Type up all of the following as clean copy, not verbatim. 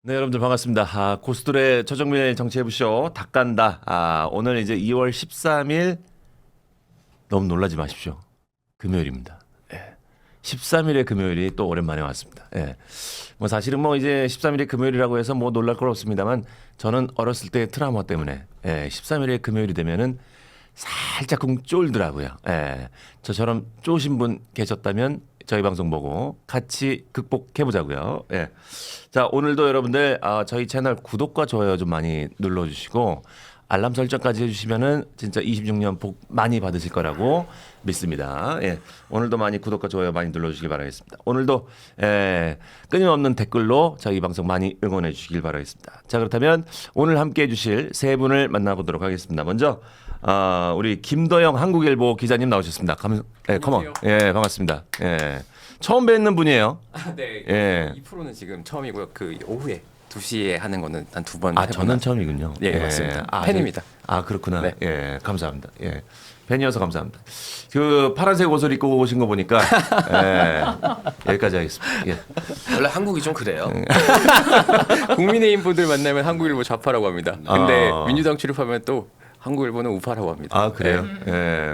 네, 여러분들 반갑습니다. 고스톱의 최정민의 정치해보쇼 닭간다. 오늘 이제 2월 13일 너무 놀라지 마십시오. 금요일입니다. 13일의 금요일이 또 오랜만에 왔습니다. 뭐 사실은 뭐 이제 13일의 금요일이라고 해서 뭐 놀랄 건 없습니다만 저는 어렸을 때 트라우마 때문에 13일의 금요일이 되면은 살짝쿵 쫄더라고요. 저처럼 쪼신 분 계셨다면 저희 방송 보고 같이 극복해보자고요. 자, 오늘도 여러분들 저희 채널 구독과 좋아요 좀 많이 눌러주시고 알람 설정까지 해주시면은 진짜 26년 복 많이 받으실 거라고 믿습니다. 오늘도 많이 구독과 좋아요 많이 눌러주시길 바라겠습니다. 오늘도 끊임없는 댓글로 저희 방송 많이 응원해 주시길 바라겠습니다. 자, 그렇다면 오늘 함께 해주실 세 분을 만나보도록 하겠습니다. 먼저 우리 김도영 한국일보 기자님 나오셨습니다. 컴온. 반갑습니다. 처음 뵙는 분이에요. 네. 이 프로는 지금 처음이고요. 그 오후에 2시에 하는 거는 한 두 번 해보나? 저는 처음이군요. 네, 맞습니다. 팬입니다. 그렇구나. 네. 감사합니다. 팬이어서 감사합니다. 그 파란색 옷을 입고 오신 거 보니까 여기까지 하겠습니다. 원래 한국이 좀 그래요. 국민의힘 분들 만나면 한국일보 좌파라고 합니다. 근데 민주당 출입하면 또 한국일보는 우파라고 합니다. 그래요?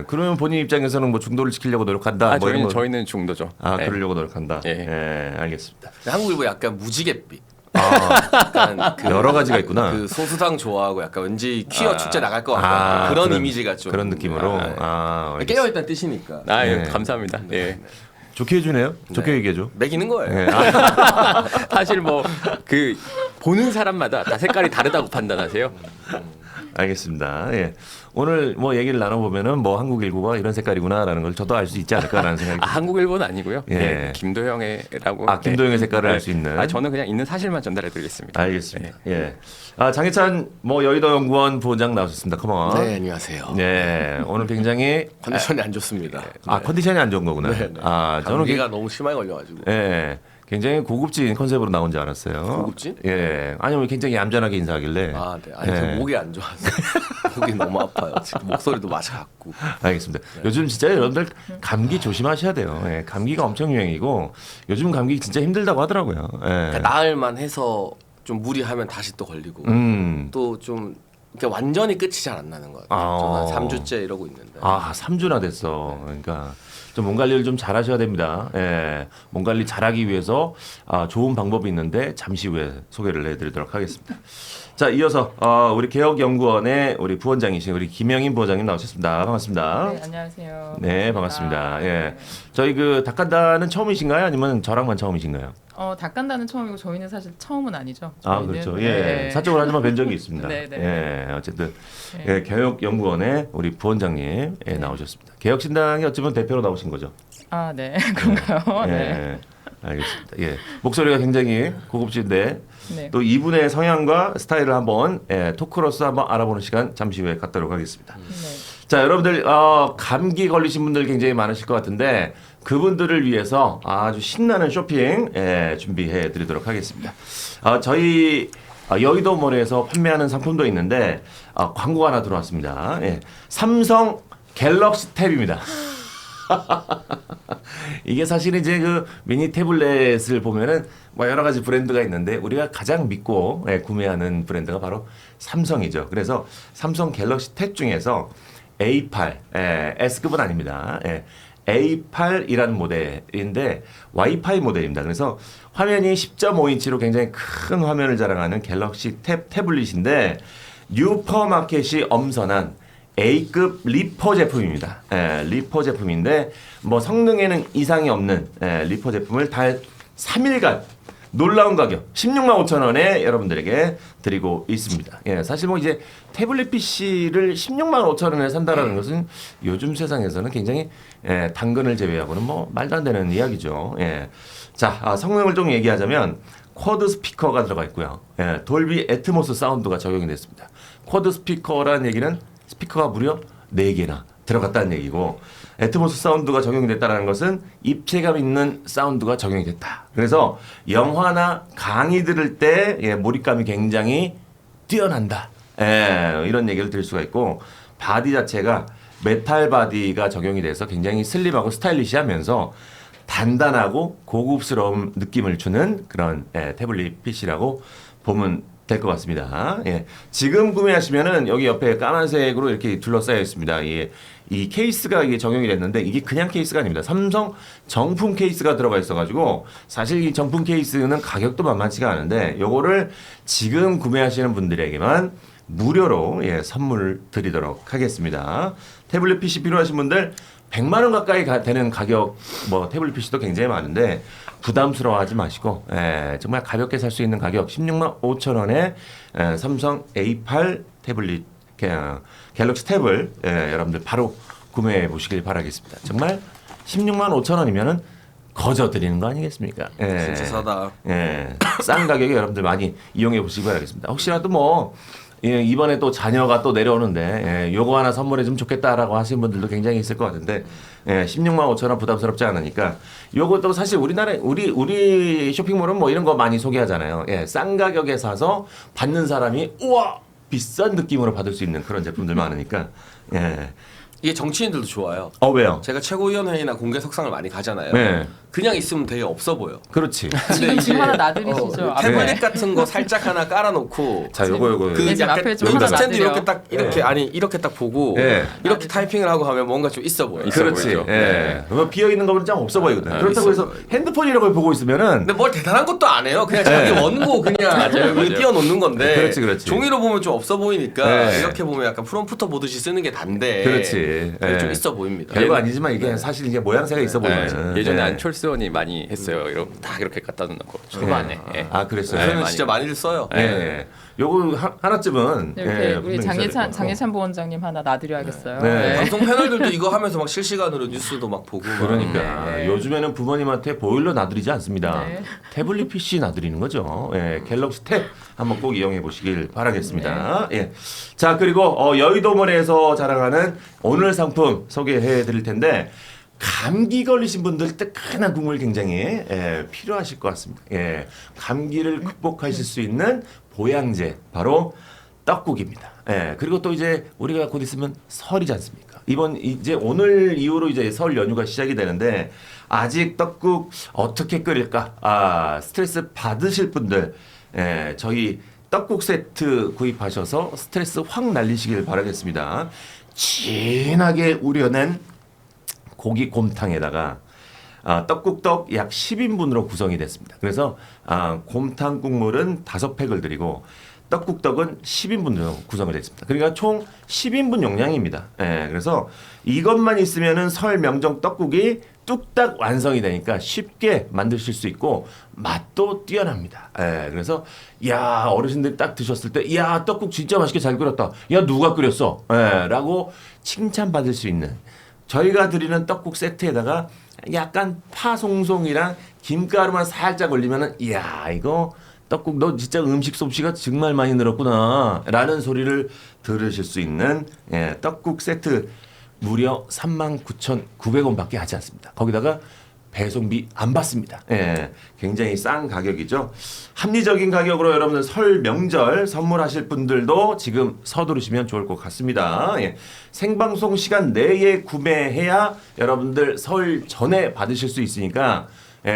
그러면 본인 입장에서는 뭐 중도를 지키려고 노력한다. 저희는 중도죠. 그러려고 노력한다. 알겠습니다. 한국일보 약간 무지갯빛. 약간 여러 가지가 있구나. 그 소수당 좋아하고 약간 왠지 퀴어 축제 나갈 것 같다. 그런 이미지가 좀 그런 느낌으로. 깨어 있다는 뜻이니까. 감사합니다. 좋게 해주네요. 좋게 얘기해줘. 매기는 거예요. 사실 뭐 그 보는 사람마다 다 색깔이 다르다고 판단하세요. 알겠습니다. 오늘 뭐 얘기를 나눠보면은 뭐 한국일보가 이런 색깔이구나라는 걸 저도 알 수 있지 않을까라는 생각이 듭니다. 한국일보는 아니고요. 김도영이라고. 김도영의 색깔을 알 수 있는. 저는 그냥 있는 사실만 전달해드리겠습니다. 알겠습니다. 장혜찬 뭐 여의도 연구원 부원장 나오셨습니다. 컴온. 네, 안녕하세요. 오늘 굉장히 컨디션이 안 좋습니다. 컨디션이 안 좋은 거구나. 네. 저는 감기가 너무 심하게 걸려가지고. 굉장히 고급진 컨셉으로 나온 줄 알았어요. 고급진? 아니면 굉장히 얌전하게 인사하길래. 네. 저 목이 안 좋아서 목이 너무 아파요. 지금 목소리도 맞아갖고. 알겠습니다. 요즘 진짜 여러분들 감기 조심하셔야 돼요. 감기가 엄청 유행이고 요즘 감기 진짜 힘들다고 하더라고요. 그러니까 나을만 해서 좀 무리하면 다시 또 걸리고 또 좀 완전히 끝이 잘 안 나는 것 같아요. 저는 3주째 이러고 있는데. 3주나 됐어. 그러니까 좀 몸 관리를 좀 잘하셔야 됩니다. 몸 관리 잘하기 위해서 좋은 방법이 있는데 잠시 후에 소개를 해드리도록 하겠습니다. 자, 이어서 우리 개혁연구원의 우리 부원장이신 우리 김영인 부원장님 나오셨습니다. 반갑습니다. 네, 안녕하세요. 네, 반갑습니다. 저희 그 닭간다는 처음이신가요? 아니면 저랑만 처음이신가요? 닭간다는 처음이고 저희는 사실 처음은 아니죠. 그렇죠. 네. 사적으로 하지만 뵌 적이 있습니다. 네. 어쨌든 개혁연구원의 우리 부원장님 나오셨습니다. 개혁신당이 어찌보면 대표로 나오신 거죠? 네. 그런가요? 네. 알겠습니다. 목소리가 굉장히 고급진데 네. 또 이분의 성향과 스타일을 한번 토크로서 한번 알아보는 시간 잠시 후에 갖도록 하겠습니다. 네. 자, 여러분들 감기 걸리신 분들 굉장히 많으실 것 같은데 그분들을 위해서 아주 신나는 쇼핑 준비해 드리도록 하겠습니다. 저희 여의도몰에서 판매하는 상품도 있는데 광고가 하나 들어왔습니다. 삼성 갤럭시 탭입니다. 이게 사실 이제 그 미니 태블릿을 보면은 뭐 여러 가지 브랜드가 있는데 우리가 가장 믿고 구매하는 브랜드가 바로 삼성이죠. 그래서 삼성 갤럭시 탭 중에서 A8, S급은 아닙니다. A8이라는 모델인데 와이파이 모델입니다. 그래서 화면이 10.5인치로 굉장히 큰 화면을 자랑하는 갤럭시 탭 태블릿인데 뉴퍼마켓이 엄선한 A급 리퍼 제품입니다. 리퍼 제품인데 뭐 성능에는 이상이 없는 리퍼 제품을 단 3일간 놀라운 가격 16만 5천 원에 여러분들에게 드리고 있습니다. 사실 뭐 이제 태블릿 PC를 16만 5천 원에 산다라는 것은 요즘 세상에서는 굉장히 당근을 제외하고는 뭐 말도 안 되는 이야기죠. 자, 성능을 좀 얘기하자면 쿼드 스피커가 들어가 있고요. 돌비 애트모스 사운드가 적용이 됐습니다. 쿼드 스피커라는 얘기는 스피커가 무려 4개나 들어갔다는 얘기고 애트모스 사운드가 적용이 됐다는 것은 입체감 있는 사운드가 적용이 됐다. 그래서 영화나 강의 들을 때 몰입감이 굉장히 뛰어난다. 이런 얘기를 드릴 수가 있고 바디 자체가 메탈 바디가 적용이 돼서 굉장히 슬림하고 스타일리시하면서 단단하고 고급스러운 느낌을 주는 그런 태블릿 PC라고 보면 될 것 같습니다. 예. 지금 구매하시면은 여기 옆에 까만색으로 이렇게 둘러싸여 있습니다. 예. 이 케이스가 이게 적용이 됐는데 이게 그냥 케이스가 아닙니다. 삼성 정품 케이스가 들어가 있어가지고 사실 이 정품 케이스는 가격도 만만치가 않은데 요거를 지금 구매하시는 분들에게만 무료로 예, 선물 드리도록 하겠습니다. 태블릿 PC 필요하신 분들 100만 원 가까이 되는 가격 뭐 태블릿 PC도 굉장히 많은데 부담스러워하지 마시고 정말 가볍게 살 수 있는 가격 16만 5천 원에 삼성 A8 태블릿 갤럭시 탭을 여러분들 바로 구매해 보시길 바라겠습니다. 정말 16만 5천 원이면은 거저 드리는 거 아니겠습니까? 진짜 싸다. 싼 가격에 여러분들 많이 이용해 보시기 바라겠습니다. 혹시라도 뭐 이번에 또 자녀가 또 내려오는데 요거 하나 선물해 주면 좋겠다라고 하시는 분들도 굉장히 있을 것 같은데 16만 5천 원 부담스럽지 않으니까 요것도 사실 우리나라 우리 쇼핑몰은 뭐 이런 거 많이 소개하잖아요. 싼 가격에 사서 받는 사람이 우와 비싼 느낌으로 받을 수 있는 그런 제품들 많으니까 이게 정치인들도 좋아요. 왜요? 제가 최고위원회의나 공개 석상을 많이 가잖아요. 네. 그냥 있으면 되게 없어 보여. 그렇지. 지금 하나 놔드리시죠. 앞에. 태블릿 같은 거 살짝 하나 깔아놓고 자 요거 그 네, 지금 약간 앞에 좀 여기다 하나 스탠드 놔드려. 이렇게 딱 이렇게 아니 이렇게 딱 보고 이렇게 타이핑을 하고 가면 뭔가 좀 있어 보여. 그렇지. 보이죠. 비어 있는 거보다 좀 없어 보이거든. 그렇다고 해서 핸드폰 이런 걸 보고 있으면은 근데 뭘 대단한 것도 안 해요. 그냥 자기 원고 그냥 여기 띄워놓는 건데. 그렇지. 종이로 보면 좀 없어 보이니까 네. 이렇게 보면 약간 프롬프터 보듯이 쓰는 게 단데. 그렇지. 그게 좀 있어 보입니다. 별거 아니지만 이게 사실 이게 모양새가 있어 보이는. 예전에 안철수 의원이 많이 했어요. 이렇게 딱 이렇게 갖다 놓고 초반에. 그랬어요. 저는 많이. 진짜 많이들 써요. 요거 하나쯤은 이렇게 우리 분명히 있어야 장예찬 부원장님 하나 놔드려야겠어요. 네. 방송 패널들도 이거 하면서 막 실시간으로 뉴스도 막 보고. 막. 그러니까 요즘에는 부모님한테 보일러 놔드리지 않습니다. 네. 태블릿 PC 놔드리는 거죠. 갤럭시 탭 한번 꼭 이용해 보시길 바라겠습니다. 자 그리고 여의도몰에서 자랑하는 오늘 상품 소개해 드릴 텐데 감기 걸리신 분들 뜨끈한 국물 굉장히 필요하실 것 같습니다. 감기를 극복하실 수 있는 보양제 바로 떡국입니다. 그리고 또 이제 우리가 곧 있으면 설이지 않습니까? 이제 오늘 이후로 이제 설 연휴가 시작이 되는데 아직 떡국 어떻게 끓일까? 스트레스 받으실 분들 저희 떡국 세트 구입하셔서 스트레스 확 날리시길 바라겠습니다. 진하게 우려낸 고기 곰탕에다가 떡국떡 약 10인분으로 구성이 됐습니다. 그래서 곰탕 국물은 5팩을 드리고 떡국떡은 10인분으로 구성이 됐습니다. 그러니까 총 10인분 용량입니다. 그래서 이것만 있으면은 설 명절 떡국이 뚝딱 완성이 되니까 쉽게 만드실 수 있고 맛도 뛰어납니다. 그래서 야 어르신들이 딱 드셨을 때 야 떡국 진짜 맛있게 잘 끓였다. 야 누가 끓였어? 라고 칭찬받을 수 있는 저희가 드리는 떡국 세트에다가 약간 파송송이랑 김가루만 살짝 올리면은 이야 이거 떡국 너 진짜 음식 솜씨가 정말 많이 늘었구나 라는 소리를 들으실 수 있는 떡국 세트 무려 39,900원밖에 하지 않습니다. 거기다가 배송비 안 받습니다. 굉장히 싼 가격이죠. 합리적인 가격으로 여러분들 설 명절 선물하실 분들도 지금 서두르시면 좋을 것 같습니다. 생방송 시간 내에 구매해야 여러분들 설 전에 받으실 수 있으니까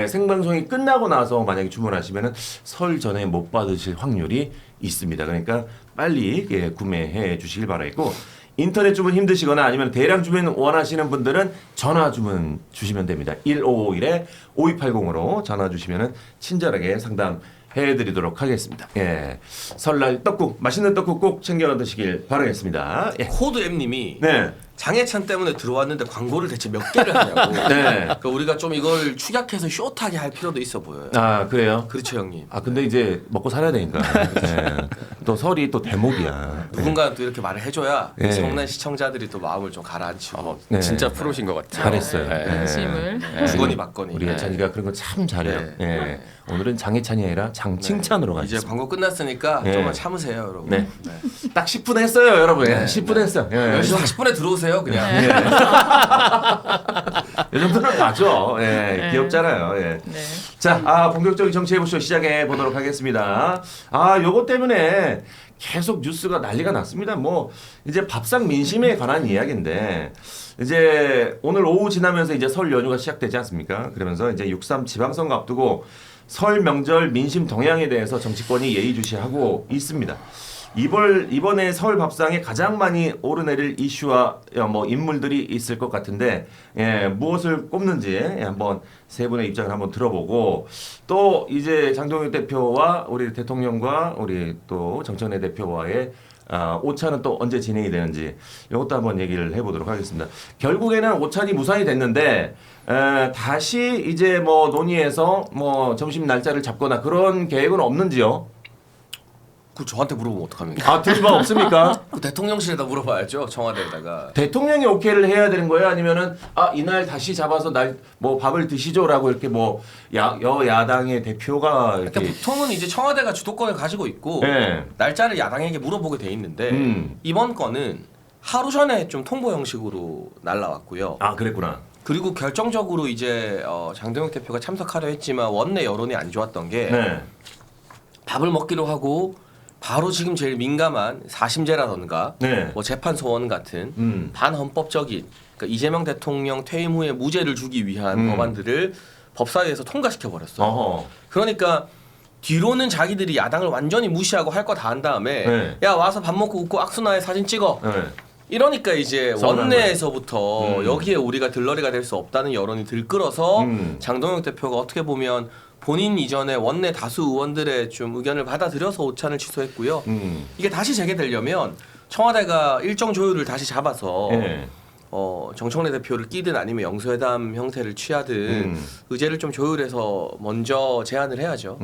생방송이 끝나고 나서 만약에 주문하시면 설 전에 못 받으실 확률이 있습니다. 그러니까 빨리 구매해 주시길 바라겠고 인터넷 주문 힘드시거나 아니면 대량 주문 원하시는 분들은 전화 주문 주시면 됩니다. 1551-5280으로 전화 주시면 친절하게 상담해 드리도록 하겠습니다. 설날 떡국 맛있는 떡국 꼭 챙겨 드시길 바라겠습니다. 코드 M님이 네. 장해찬 때문에 들어왔는데 광고를 대체 몇 개를 하냐고. 네. 그러니까 우리가 좀 이걸 축약해서 숏하게 할 필요도 있어 보여요. 그래요? 그렇죠 형님. 근데 이제 먹고 살아야 되니까. 또 설이 또 대목이야. 누군가 또 이렇게 말을 해줘야 네. 성난 시청자들이 또 마음을 좀 가라앉히고 네. 진짜 프로신 것 같아요. 잘했어요. 진심을. 주거니 받거니. 우리 예찬이가 그런 거 참 잘해요. 오늘은 장예찬이 아니라 장칭찬으로 가겠습니다. 이제 광고 끝났으니까 네. 좀만 참으세요 여러분. 네. 딱 10분 했어요, 여러분. 10분 했어. 10시 40분에 들어오세요 그냥. 이 정도는 맞죠. 귀엽잖아요. 네. 자, 본격적인 정치해보쇼 시작해 보도록 하겠습니다. 요거 때문에 계속 뉴스가 난리가 났습니다. 뭐 이제 밥상 민심에 관한 이야기인데 이제 오늘 오후 지나면서 이제 설 연휴가 시작되지 않습니까? 그러면서 이제 6.3 지방선거 앞두고 설 명절 민심 동향에 대해서 정치권이 예의주시하고 있습니다. 이번에 서울 밥상에 가장 많이 오르내릴 이슈와 뭐 인물들이 있을 것 같은데 무엇을 꼽는지 한번 세 분의 입장을 한번 들어보고 또 이제 장동혁 대표와 우리 대통령과 우리 또 정청래 대표와의 오찬은 또 언제 진행이 되는지 이것도 한번 얘기를 해보도록 하겠습니다. 결국에는 오찬이 무산이 됐는데 다시 이제 뭐 논의해서 뭐 점심 날짜를 잡거나 그런 계획은 없는지요? 그 저한테 물어보면 어떡합니까? 들을 바 없습니까? 그 대통령실에다 물어봐야죠. 청와대에다가. 대통령이 오케이를 해야 되는 거예요? 아니면은 이날 다시 잡아서 날 뭐 밥을 드시죠라고 이렇게 뭐 여야당의 대표가 이렇게 그러니까 보통은 이제 청와대가 주도권을 가지고 있고 네. 날짜를 야당에게 물어보게 돼 있는데 이번 건은 하루 전에 좀 통보 형식으로 날라왔고요. 그랬구나. 그리고 결정적으로 이제 장동혁 대표가 참석하려 했지만 원내 여론이 안 좋았던 게 네. 밥을 먹기로 하고 바로 지금 제일 민감한 사심제라던가 네. 뭐 재판 소원 같은 반헌법적인 그러니까 이재명 대통령 퇴임 후에 무죄를 주기 위한 법안들을 법사위에서 통과시켜 버렸어요. 그러니까 뒤로는 자기들이 야당을 완전히 무시하고 할 거 다 한 다음에 네. 야 와서 밥 먹고 웃고 악수나에 사진 찍어. 네. 이러니까 이제 서운한 원내에서부터 여기에 우리가 들러리가 될 수 없다는 여론이 들끓어서 장동혁 대표가 어떻게 보면 본인 이전에 원내 다수 의원들의 좀 의견을 받아들여서 오찬을 취소했고요. 이게 다시 재개되려면 청와대가 일정 조율을 다시 잡아서 네. 정청래 대표를 끼든 아니면 영수회담 형태를 취하든 의제를 좀 조율해서 먼저 제안을 해야죠.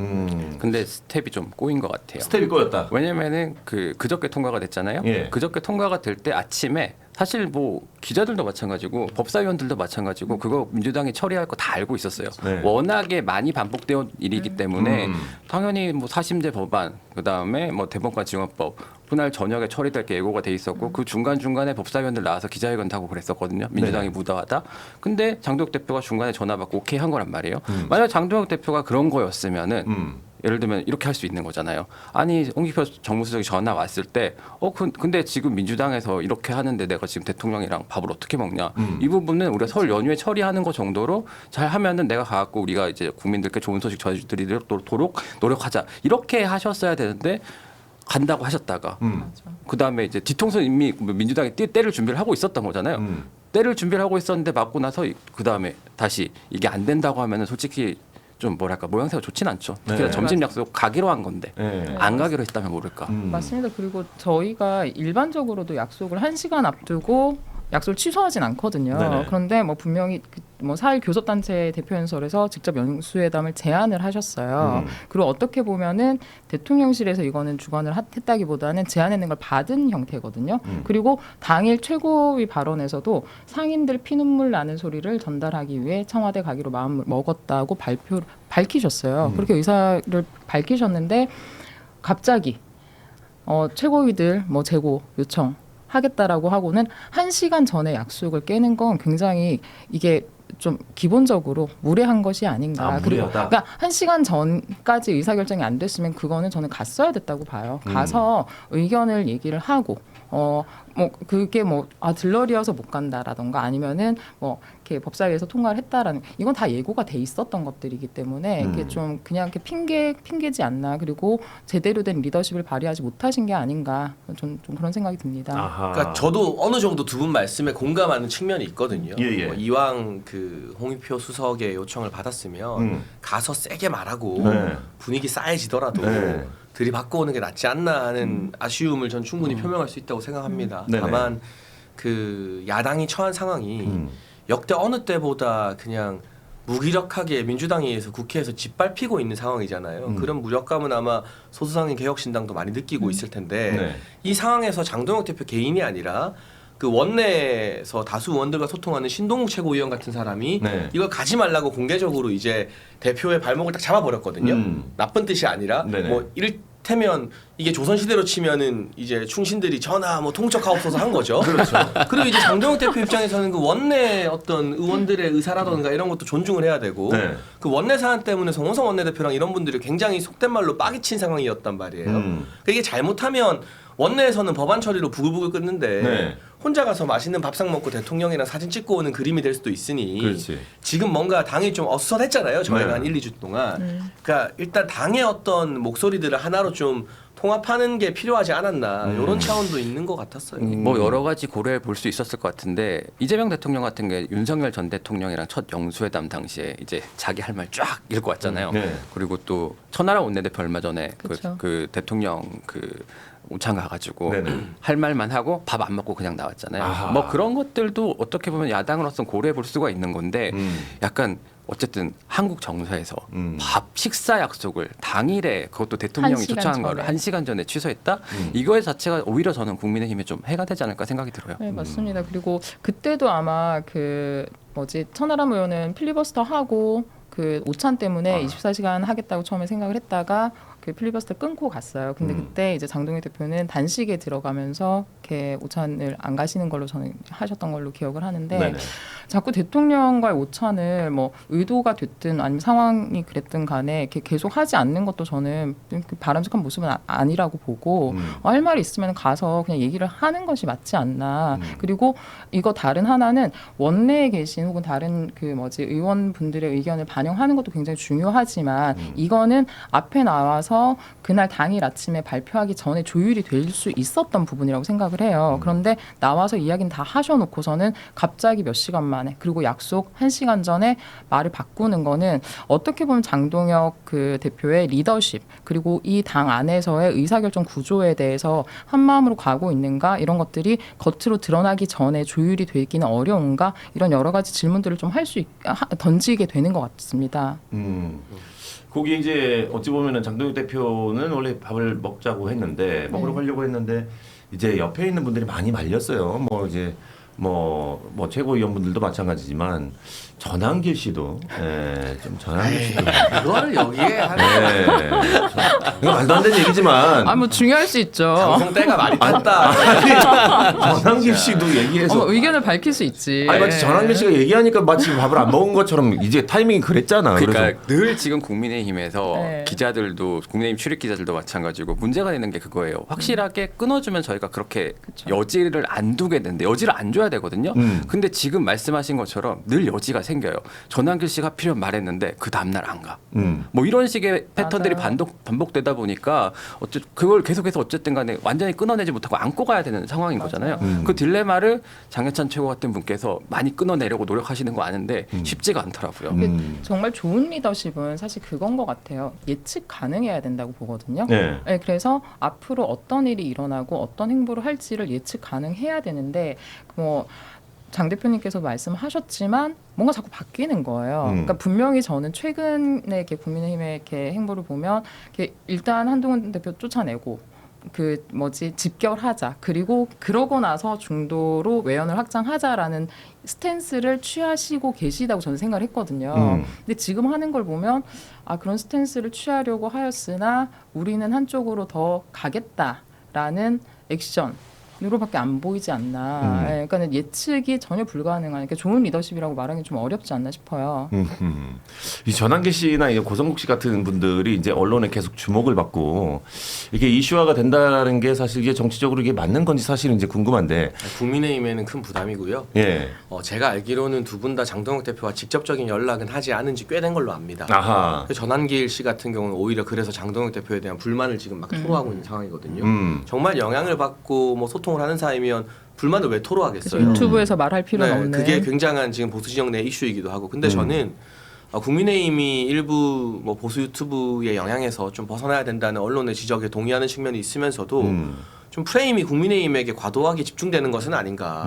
근데 스텝이 좀 꼬인 것 같아요. 스텝이 꼬였다. 왜냐면은 그저께 통과가 됐잖아요. 예. 그저께 통과가 될 때 아침에 사실 뭐 기자들도 마찬가지고 법사위원들도 마찬가지고 그거 민주당이 처리할 거 다 알고 있었어요. 네. 워낙에 많이 반복되어 일이기 때문에 당연히 뭐 사심제 법안 그다음에 뭐 대법관 지원법 그날 저녁에 처리될 게 예고가 돼 있었고 그 중간중간에 법사위원들 나와서 기자회견도 하고 그랬었거든요. 민주당이 무더하다. 근데 장동혁 대표가 중간에 전화 받고 오케이 한 거란 말이에요. 만약 장동혁 대표가 그런 거였으면은 예를 들면 이렇게 할 수 있는 거잖아요. 아니 홍익표 정무수석이 전화 왔을 때 근데 지금 민주당에서 이렇게 하는데 내가 지금 대통령이랑 밥을 어떻게 먹냐. 이 부분은 우리가 설 연휴에 처리하는 거 정도로 잘 하면은 내가 가갖고 우리가 이제 국민들께 좋은 소식 전해드리도록 노력하자. 이렇게 하셨어야 되는데 간다고 하셨다가 그다음에 이제 뒤통수 이미 민주당이 때를 준비를 하고 있었던 거잖아요. 때를 준비를 하고 있었는데 맞고 나서 그다음에 다시 이게 안 된다고 하면은 솔직히 좀 뭐랄까 모양새가 좋진 않죠. 특히나 네. 점심 약속 가기로 한 건데 네. 안 가기로 했다면 모를까. 맞습니다. 그리고 저희가 일반적으로도 약속을 1시간 앞두고 약속을 취소하진 않거든요. 네네. 그런데 뭐 분명히 뭐 4일 교섭단체 대표연설에서 직접 영수회담을 제안을 하셨어요. 그리고 어떻게 보면은 대통령실에서 이거는 주관을 했다기보다는 제안했는 걸 받은 형태거든요. 그리고 당일 최고위 발언에서도 상인들 피눈물 나는 소리를 전달하기 위해 청와대 가기로 마음을 먹었다고 밝히셨어요. 그렇게 의사를 밝히셨는데 갑자기 최고위들 뭐 재고 요청 하겠다라고 하고는 1시간 전에 약속을 깨는 건 굉장히 이게 좀 기본적으로 무례한 것이 아닌가. 그리고 그러니까 1시간 전까지 의사결정이 안 됐으면 그거는 저는 갔어야 됐다고 봐요. 가서 의견을 얘기를 하고 뭐 그게 들러리여서 못 간다라던가 아니면은 뭐 이렇게 법사위에서 통과를 했다라는 이건 다 예고가 돼 있었던 것들이기 때문에 이게 좀 그냥 이렇게 핑계지 않나. 그리고 제대로 된 리더십을 발휘하지 못하신 게 아닌가. 좀 그런 생각이 듭니다. 그러니까 저도 어느 정도 두 분 말씀에 공감하는 측면이 있거든요. 예. 뭐 이왕 그 홍익표 수석의 요청을 받았으면 가서 세게 말하고 분위기 싸해지더라도 들이받고 오는 게 낫지 않나 하는 아쉬움을 전 충분히 표명할 수 있다고 생각합니다. 다만 그 야당이 처한 상황이 역대 어느 때보다 그냥 무기력하게 민주당에 의해서 국회에서 짓밟히고 있는 상황이잖아요. 그런 무력감은 아마 소수상인 개혁신당도 많이 느끼고 있을 텐데 이 상황에서 장동혁 대표 개인이 아니라 그 원내에서 다수 의원들과 소통하는 신동욱 최고위원 같은 사람이 이걸 가지 말라고 공개적으로 이제 대표의 발목을 딱 잡아버렸거든요. 나쁜 뜻이 아니라 뭐 이를테면 이게 조선시대로 치면은 이제 충신들이 전하 뭐 통촉하옵소서 한 거죠. 그렇죠. 그리고 이제 장동혁 대표 입장에서는 그 원내 어떤 의원들의 의사라던가 이런 것도 존중을 해야 되고 그 원내 사안 때문에 송원석 원내대표랑 이런 분들이 굉장히 속된 말로 빡이 친 상황이었단 말이에요. 그러니까 이게 잘못하면 원내에서는 법안 처리로 부글부글 끓는데 네. 혼자 가서 맛있는 밥상 먹고 대통령이랑 사진 찍고 오는 그림이 될 수도 있으니 그렇지. 지금 뭔가 당이 좀 어수선했잖아요. 저희가 네. 한 1, 2주 동안. 그러니까 일단 당의 어떤 목소리들을 하나로 좀 통합하는 게 필요하지 않았나 이런 차원도 있는 것 같았어요. 뭐 여러 가지 고려해 볼 수 있었을 것 같은데 이재명 대통령 같은 게 윤석열 전 대통령이랑 첫 영수회담 당시에 이제 자기 할 말 쫙 읽고 왔잖아요. 네. 그리고 또 천하람 원내대표 얼마 전에 그쵸. 그 대통령 그 오찬 가가지고 네네. 할 말만 하고 밥 안 먹고 그냥 나왔잖아요. 아하. 뭐 그런 것들도 어떻게 보면 야당으로서 고려해 볼 수가 있는 건데 음. 약간 어쨌든 한국 정서에서 음. 밥 식사 약속을 당일에 그것도 대통령이 1시간 초청한 거를 전에. 1시간 전에 취소했다. 이거에 자체가 오히려 저는 국민의힘에 좀 해가 되지 않을까 생각이 들어요. 네, 맞습니다. 그리고 그때도 아마 그 뭐지 천하람 의원은 필리버스터 하고 그 오찬 때문에 24시간 하겠다고 처음에 생각을 했다가 그 필리버스터 끊고 갔어요. 근데 그때 이제 장동혁 대표는 단식에 들어가면서 이렇게 오찬을 안 가시는 걸로 저는 하셨던 걸로 기억을 하는데 네네. 자꾸 대통령과의 오찬을 뭐 의도가 됐든 아니면 상황이 그랬든 간에 이렇게 계속 하지 않는 것도 저는 그 바람직한 모습은 아니라고 보고 할 말이 있으면 가서 그냥 얘기를 하는 것이 맞지 않나. 그리고 이거 다른 하나는 원내에 계신 혹은 다른 그 뭐지 의원분들의 의견을 반영하는 것도 굉장히 중요하지만 이거는 앞에 나와서 그날 당일 아침에 발표하기 전에 조율이 될 수 있었던 부분이라고 생각을 해요. 그런데 나와서 이야기는 다 하셔놓고서는 갑자기 몇 시간 만에 그리고 약속 1시간 전에 말을 바꾸는 거는 어떻게 보면 장동혁 그 대표의 리더십 그리고 이 당 안에서의 의사결정 구조에 대해서 한 마음으로 가고 있는가 이런 것들이 겉으로 드러나기 전에 조율이 되기는 어려운가 이런 여러 가지 질문들을 좀 던지게 되는 것 같습니다. 거기 이제 어찌 보면은 장동혁 대표는 원래 밥을 먹자고 했는데 먹으러 가려고 했는데 이제 옆에 있는 분들이 많이 말렸어요. 뭐 이제 뭐 최고위원분들도 마찬가지지만 전한길 씨도 좀 전한길 씨도 그거를 여기에 하는 이거 말도 안 되는 얘기지만 아 뭐 중요할 수 있죠. 방송 때가 많이 탔다. 전한길 씨도 얘기해서 의견을 밝힐 수 있지. 아니 마치 전한길 씨가 얘기하니까 마치 밥을 안 먹은 것처럼 이제 타이밍이 그랬잖아. 그러니까 그래서 늘 지금 국민의힘에서 네. 기자들도 국민의힘 출입 기자들도 마찬가지고 문제가 되는 게 그거예요. 확실하게 끊어주면 저희가 그렇게 여지를 안 두게 되는데 여지를 안 줘야 되거든요. 근데 지금 말씀하신 것처럼 늘 여지가 생겨요. 전한길 씨가 필요한 말했는데 그 다음날 안 가. 뭐 이런 식의 패턴들이 맞아요. 반복되다 보니까 그걸 계속해서 어쨌든 간에 완전히 끊어내지 못하고 안고 가야 되는 상황인 거잖아요. 그 딜레마를 장해찬 최고 같은 분께서 많이 끊어내려고 노력하시는 거 아는데 쉽지가 않더라고요. 정말 좋은 리더십은 사실 그건 것 같아요. 예측 가능해야 된다고 보거든요. 네. 네, 그래서 앞으로 어떤 일이 일어나고 어떤 행보를 할지를 예측 가능해야 되는데 뭐 장 대표님께서 말씀하셨지만 뭔가 자꾸 바뀌는 거예요. 그러니까 분명히 저는 최근에 이렇게 국민의힘의 이렇게 행보를 보면 이렇게 일단 한동훈 대표 쫓아내고 그 뭐지 집결하자 그리고 그러고 나서 중도로 외연을 확장하자라는 스탠스를 취하시고 계시다고 저는 생각을 했거든요. 근데 지금 하는 걸 보면 아 그런 스탠스를 취하려고 하였으나 우리는 한쪽으로 더 가겠다라는 액션 으로밖에 안 보이지 않나. 그러니까 예측이 전혀 불가능한 그러니까 좋은 리더십이라고 말하기 좀 어렵지 않나 싶어요. 이 전한길 씨나 이 고성국 씨 같은 분들이 이제 언론에 계속 주목을 받고 이게 이슈화가 된다는 게 사실 이게 정치적으로 이게 맞는 건지 사실은 이제 궁금한데. 국민의힘에는 큰 부담이고요. 예. 제가 알기로는 두 분 다 장동혁 대표와 직접적인 연락은 하지 않은 지 꽤 된 걸로 압니다. 아하. 전한길 씨 같은 경우는 오히려 그래서 장동혁 대표에 대한 불만을 지금 막 토로하고 있는 상황이거든요. 정말 영향을 받고 뭐 소통을 하는 사이면 불만을 왜 토로하겠어요? 유튜브에서 말할 필요는 없는. 그게 굉장한 지금 보수 진영 내 이슈이기도 하고. 근데 저는 국민의힘이 일부 뭐 보수 유튜브의 영향에서 좀 벗어나야 된다는 언론의 지적에 동의하는 측면이 있으면서도 좀 프레임이 국민의힘에게 과도하게 집중되는 것은 아닌가.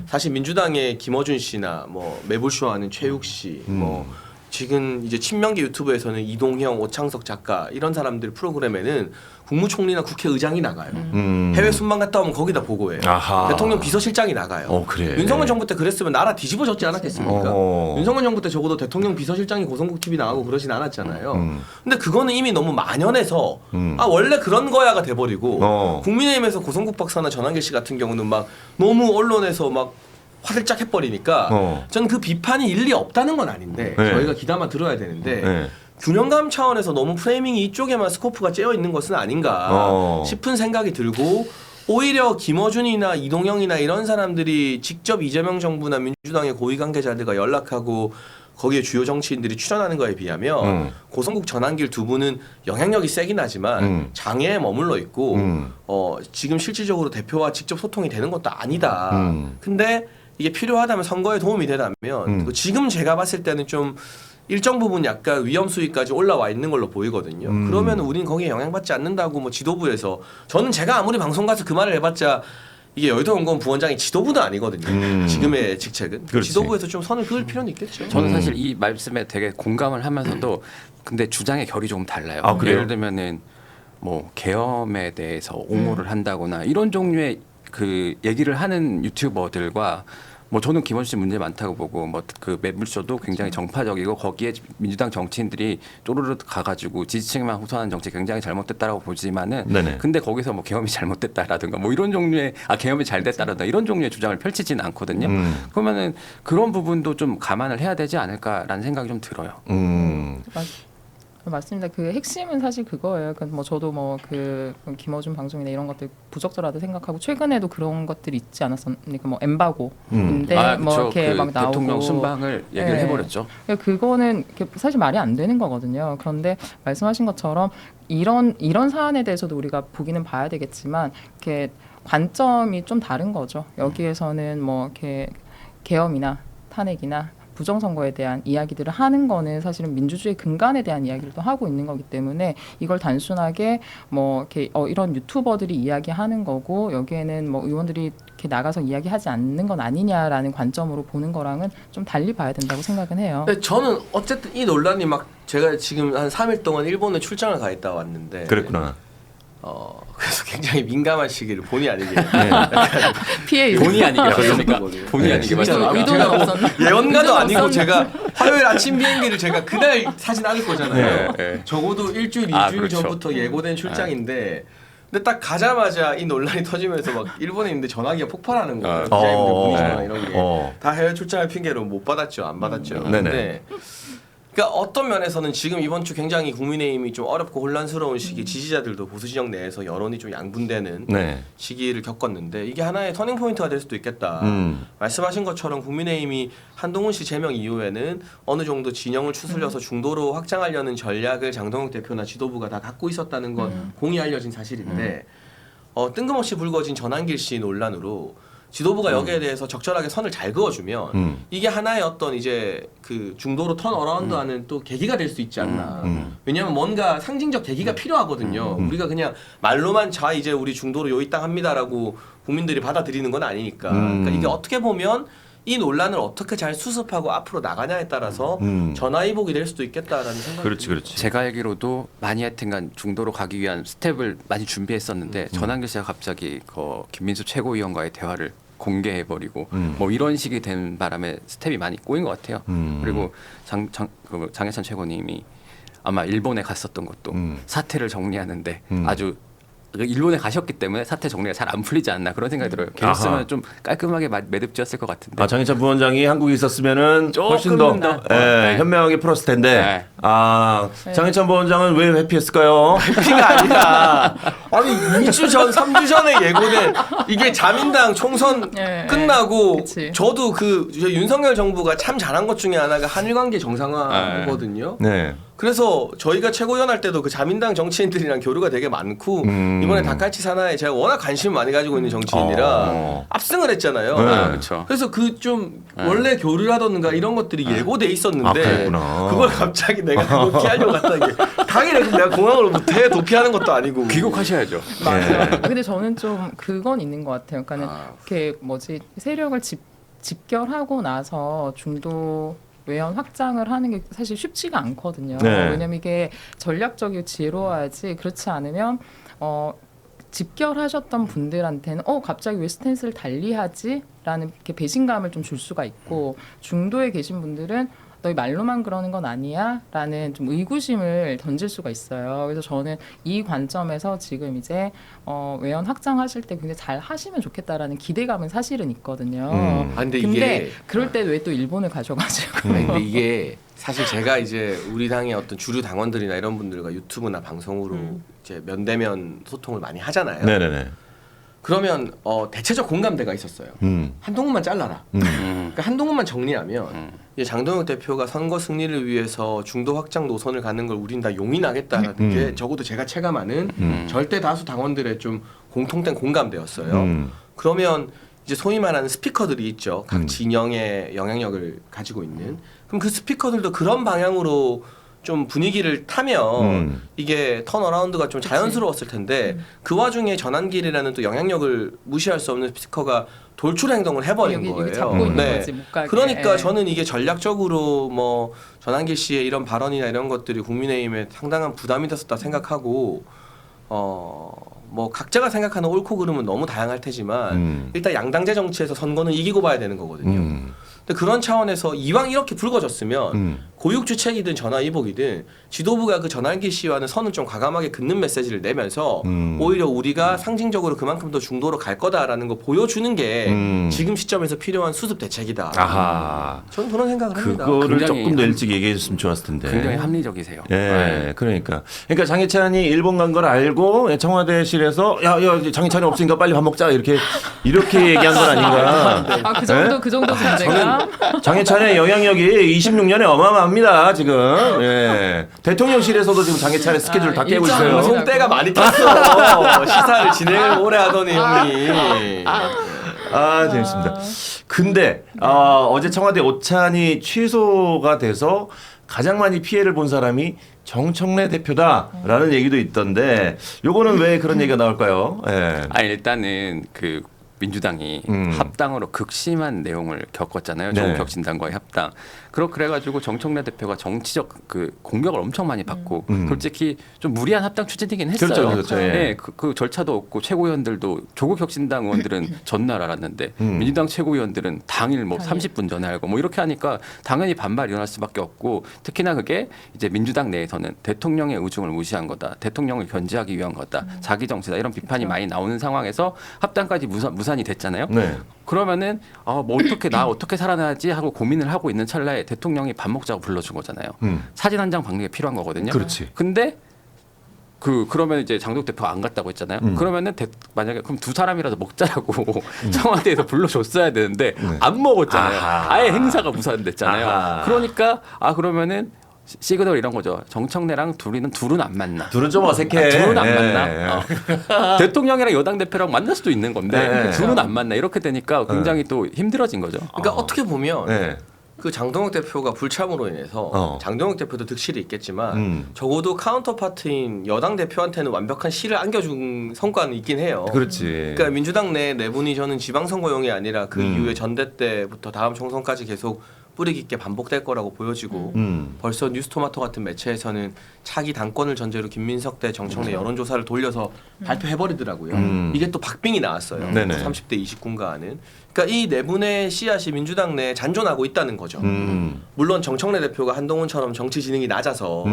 사실 민주당의 김어준 씨나 뭐 매불쇼하는 최욱 씨, 뭐 지금 이제 친명계 유튜브에서는 이동형, 오창석 작가 이런 사람들 프로그램에는 국무총리나 국회의장이 나가요. 해외 순방 갔다 오면 거기다 보고해요. 아하. 대통령 비서실장이 나가요. 그래. 윤석열 정부 때 그랬으면 나라 뒤집어졌지 않았겠습니까? 윤석열 정부 때 적어도 대통령 비서실장이 고성국 TV 나가고 그러진 않았잖아요. 근데 그거는 이미 너무 만연해서 아 원래 그런 거야가 돼버리고 국민의힘에서 고성국 박사나 전한길 씨 같은 경우는 막 너무 언론에서 막 화들짝 해버리니까 저는 그 비판이 일리 없다는 건 아닌데 저희가 귀담아 들어야 되는데 균형감 차원에서 너무 프레이밍이 이쪽에만 스코프가 째어 있는 것은 아닌가 싶은 생각이 들고 오히려 김어준이나 이동영이나 이런 사람들이 직접 이재명 정부나 민주당의 고위 관계자들과 연락하고 거기에 주요 정치인들이 출연하는 거에 비하면 고성국 전한길 두 분은 영향력이 세긴 하지만 장애에 머물러 있고 지금 실질적으로 대표와 직접 소통이 되는 것도 아니다. 근데 이게 필요하다면 선거에 도움이 되다면 지금 제가 봤을 때는 좀 일정 부분 약간 위험 수위까지 올라와 있는 걸로 보이거든요. 그러면 우리는 거기에 영향받지 않는다고 뭐 지도부에서 저는 제가 아무리 방송 가서 그 말을 해봤자 이게 여의도연구원 부원장이 지도부도 아니거든요. 지금의 직책은 그렇지. 지도부에서 좀 선을 그을 필요는 있겠죠. 저는 사실 이 말씀에 되게 공감을 하면서도 근데 주장의 결이 조금 달라요. 아, 그래요? 예를 들면은 뭐 계엄에 대해서 옹호를 한다거나 이런 종류의 그 얘기를 하는 유튜버들과 뭐 저는 김원수 씨 문제 많다고 보고 뭐 그 매불쇼도 굉장히 정파적이고 거기에 민주당 정치인들이 쪼르르 가가지고 지지층만 호소하는 정책 굉장히 잘못됐다라고 보지만은 네네. 근데 거기서 뭐 계엄이 잘못됐다라든가 뭐 이런 종류의 계엄이 잘 됐다라든가 이런 종류의 주장을 펼치지는 않거든요. 그러면은 그런 부분도 좀 감안을 해야 되지 않을까라는 생각이 좀 들어요. 맞습니다. 그 핵심은 사실 그거예요. 그러니까 뭐 저도 뭐 그 김어준 방송이나 이런 것들 부적절하다 생각하고 최근에도 그런 것들이 있지 않았습니까? 뭐 엠바고인데 뭐 그쵸. 이렇게 그 막 나오고 대통령 순방을 얘기를 네. 해버렸죠. 그러니까 그거는 사실 말이 안 되는 거거든요. 그런데 말씀하신 것처럼 이런 사안에 대해서도 우리가 보기는 봐야 되겠지만 이렇게 관점이 좀 다른 거죠. 여기에서는 뭐 이렇게 계엄이나 탄핵이나 부정선거에 대한 이야기들을 하는 거는 사실은 민주주의 근간에 대한 이야기를 또 하고 있는 거기 때문에 이걸 단순하게 뭐 이렇게 이런 유튜버들이 이야기하는 거고 여기에는 뭐 의원들이 이렇게 나가서 이야기하지 않는 건 아니냐라는 관점으로 보는 거랑은 좀 달리 봐야 된다고 생각은 해요. 근데 저는 어쨌든 이 논란이 막 제가 지금 한 3일 동안 일본에 출장을 가 있다 왔는데 그랬구나. 그래서 굉장히 민감한 시기를 본의 아니게 피해 본의 아니게 맞습니까? 거거든요. 본의 아니게 맞습니까? 의도가 없었나? 예언가도 아니고 제가 화요일 아침 비행기를 제가 그날 사진 않을 거잖아요. 네. 적어도 일주일, 아, 이주일 그렇죠. 전부터 예고된 출장인데 근데 딱 가자마자 이 논란이 터지면서 막 일본에 있는데 전화기가 폭발하는 거예요. 기자님들 문의나 이런 게 다 해외 출장을 핑계로 못 받았죠. 안 받았죠. 네네. 근데 그러니까 어떤 면에서는 지금 이번 주 굉장히 국민의힘이 좀 어렵고 혼란스러운 시기 지지자들도 보수 진영 내에서 여론이 좀 양분되는 네. 시기를 겪었는데 이게 하나의 터닝 포인트가 될 수도 있겠다. 말씀하신 것처럼 국민의힘이 한동훈 씨 제명 이후에는 어느 정도 진영을 추슬려서 중도로 확장하려는 전략을 장동혁 대표나 지도부가 다 갖고 있었다는 건 공이 알려진 사실인데 뜬금없이 불거진 전한길 씨 논란으로 지도부가 여기에 대해서 적절하게 선을 잘 그어주면 이게 하나의 어떤 이제 그 중도로 턴 어라운드하는 또 계기가 될 수 있지 않나. 왜냐하면 뭔가 상징적 계기가 필요하거든요. 우리가 그냥 말로만 자 이제 우리 중도로 요입당합니다라고 국민들이 받아들이는 건 아니니까. 그러니까 이게 어떻게 보면 이 논란을 어떻게 잘 수습하고 앞으로 나가냐에 따라서 전화위복이 될 수도 있겠다라는 생각이 그렇지, 듭니다. 그렇지. 제가 알기로도 많이 하여튼간 중도로 가기 위한 스텝을 많이 준비했었는데 전한길 씨가 갑자기 그 김민수 최고위원과의 대화를 공개해버리고 뭐 이런 식이 된 바람에 스텝이 많이 꼬인 것 같아요. 그리고 장해찬 최고님이 아마 일본에 갔었던 것도 사태를 정리하는데 아주 일본에 가셨기 때문에 사태 정리가 잘 안 풀리지 않나 그런 생각이 들어요. 아하. 계셨으면 좀 깔끔하게 매듭지었을 것 같은데. 아, 장희찬 부원장이 한국에 있었으면은 조금 훨씬 더 더, 예, 네. 현명하게 풀었을 텐데. 네. 아, 장희찬 부원장은 왜 회피했을까요? 회피가 아니라 아니 2주 전, 3주 전에 예고된 이게 자민당 총선 네, 끝나고 그치. 저도 그 윤석열 정부가 참 잘한 것 중에 하나가 한일 관계 정상화거든요. 네. 그래서 저희가 최고위원 할 때도 그 자민당 정치인들이랑 교류가 되게 많고 이번에 다카이치 사나에 제가 워낙 관심 많이 가지고 있는 정치인이라 압승을 했잖아요. 네. 그렇죠. 그래서 그 좀 원래 교류라던가 이런 것들이 예고돼 있었는데 아, 그랬구나. 그걸 갑자기 내가 그거 피하려고 갔다는 게 당연히 내가 공항으로 못해 도피하는 것도 아니고 귀국하셔야죠. 맞아요. 근데 저는 좀 그건 있는 것 같아요. 그러니까는 이렇게 세력을 집결하고 나서 중도 외연 확장을 하는 게 사실 쉽지가 않거든요. 네. 왜냐면 이게 전략적이고 지혜로워야지 그렇지 않으면 집결하셨던 분들한테는 갑자기 왜 스탠스를 달리하지? 라는 이렇게 배신감을 좀 줄 수가 있고 중도에 계신 분들은 너희 말로만 그러는 건 아니야? 라는 좀 의구심을 던질 수가 있어요. 그래서 저는 이 관점에서 지금 이제 외연 확장하실 때 굉장히 잘 하시면 좋겠다라는 기대감은 사실은 있거든요. 아, 근데 근데 이게 그럴 때 왜 또 일본을 가셔가지고 아니, 근데 이게 사실 제가 이제 우리 당의 어떤 주류 당원들이나 이런 분들과 유튜브나 방송으로 이제 면대면 소통을 많이 하잖아요. 네네네. 그러면 대체적 공감대가 있었어요. 한동훈만 잘라라. 그러니까 한동훈만 정리하면 이제 장동혁 대표가 선거 승리를 위해서 중도 확장 노선을 가는 걸 우린 다 용인하겠다는 게 적어도 제가 체감하는 절대 다수 당원들의 좀 공통된 공감대였어요. 그러면 이제 소위 말하는 스피커들이 있죠. 각 진영의 영향력을 가지고 있는. 그럼 그 스피커들도 그런 방향으로 좀 분위기를 타면 이게 턴어라운드가 좀 자연스러웠을 텐데 그 와중에 전환길이라는 또 영향력을 무시할 수 없는 스피커가 돌출 행동을 해버린 여기 거예요. 잡고 있는 네. 거지, 못 가게. 그러니까 저는 이게 전략적으로 뭐 전환길 씨의 이런 발언이나 이런 것들이 국민의힘에 상당한 부담이 됐었다 생각하고 뭐 각자가 생각하는 옳고 그름은 너무 다양할 테지만 일단 양당제 정치에서 선거는 이기고 봐야 되는 거거든요. 근데 그런 차원에서 이왕 이렇게 불거졌으면 고육주책이든 전화위복이든 지도부가 그 전환기 씨와는 선을 좀 과감하게 긋는 메시지를 내면서 오히려 우리가 상징적으로 그만큼 더 중도로 갈 거다라는 거 보여주는 게 지금 시점에서 필요한 수습 대책이다. 아하. 저는 그런 생각을 합니다. 그거를 굉장히 조금 더 일찍 얘기해 줬으면 좋았을 텐데. 굉장히 합리적이세요. 예, 네. 그러니까 장해찬이 일본 간 걸 알고 청와대실에서 야 장해찬이 없으니까 빨리 밥 먹자 이렇게 얘기한 건 아닌가? 그 정도 그 정도 존재가 장해찬의 영향력이 26년에 어마어마합니다 지금. 예. 대통령실에서도 지금 장해찬의 스케줄 다 깨고 일정 있어요. 방송 때가 많이 탔어. 시사를 진행을 오래 하더니 형님. 재밌습니다. 근데 어제 청와대 오찬이 취소가 돼서 가장 많이 피해를 본 사람이 정청래 대표다라는 얘기도 있던데 요거는 왜 그런 얘기가 나올까요? 예. 일단은 그 민주당이 합당으로 극심한 내용을 겪었잖아요. 네. 종북혁신당과의 합당. 그래가지고 정청래 대표가 정치적 그 공격을 엄청 많이 받고 솔직히 좀 무리한 합당 추진이긴 했어요. 그렇죠. 예. 네, 그 절차도 없고 최고위원들도 조국혁신당 의원들은 전날 알았는데 민주당 최고위원들은 당일 뭐 30분 전에 알고 뭐 이렇게 하니까 당연히 반발이 일어날 수밖에 없고 특히나 그게 이제 민주당 내에서는 대통령의 의중을 무시한 거다. 대통령을 견제하기 위한 거다. 자기 정치다. 이런 비판이 많이 나오는 상황에서 합당까지 무산이 됐잖아요. 네. 그러면은 뭐 어떻게 살아나야지 하고 고민을 하고 있는 찰나에 대통령이 밥 먹자고 불러준 거잖아요. 사진 한 장 박는 게 필요한 거거든요. 그렇지. 근데 그러면 이제 장동혁 대표가 안 갔다고 했잖아요. 그러면은 만약에 그럼 두 사람이라도 먹자라고 청와대에서 불러줬어야 되는데 안 먹었잖아요. 아하. 아예 행사가 무산됐잖아요. 아하. 그러니까 그러면은 시그널 이런 거죠. 정청래랑 둘은 안 만나. 둘은 좀 어색해. 둘은 안 예. 만나. 대통령이랑 여당 대표랑 만날 수도 있는 건데 네. 둘은 안 만나. 이렇게 되니까 굉장히 또 힘들어진 거죠. 그러니까 어떻게 보면 네. 그 장동혁 대표가 불참으로 인해서 장동혁 대표도 득실이 있겠지만 적어도 카운터파트인 여당 대표한테는 완벽한 실을 안겨준 성과는 있긴 해요. 그렇지. 그러니까 민주당 내분이 저는 지방선거용이 아니라 그 이후에 전대 때부터 다음 총선까지 계속 뿌리 깊게 반복될 거라고 보여지고 벌써 뉴스토마토 같은 매체에서는 차기 당권을 전제로 김민석 대 정청래 여론조사를 돌려서 발표해버리더라고요. 이게 또 박빙이 나왔어요. 네네. 30대 29가 하는. 그러니까 이 내분의 씨앗이 민주당 내에 잔존하고 있다는 거죠. 물론 정청래 대표가 한동훈처럼 정치 지능이 낮아서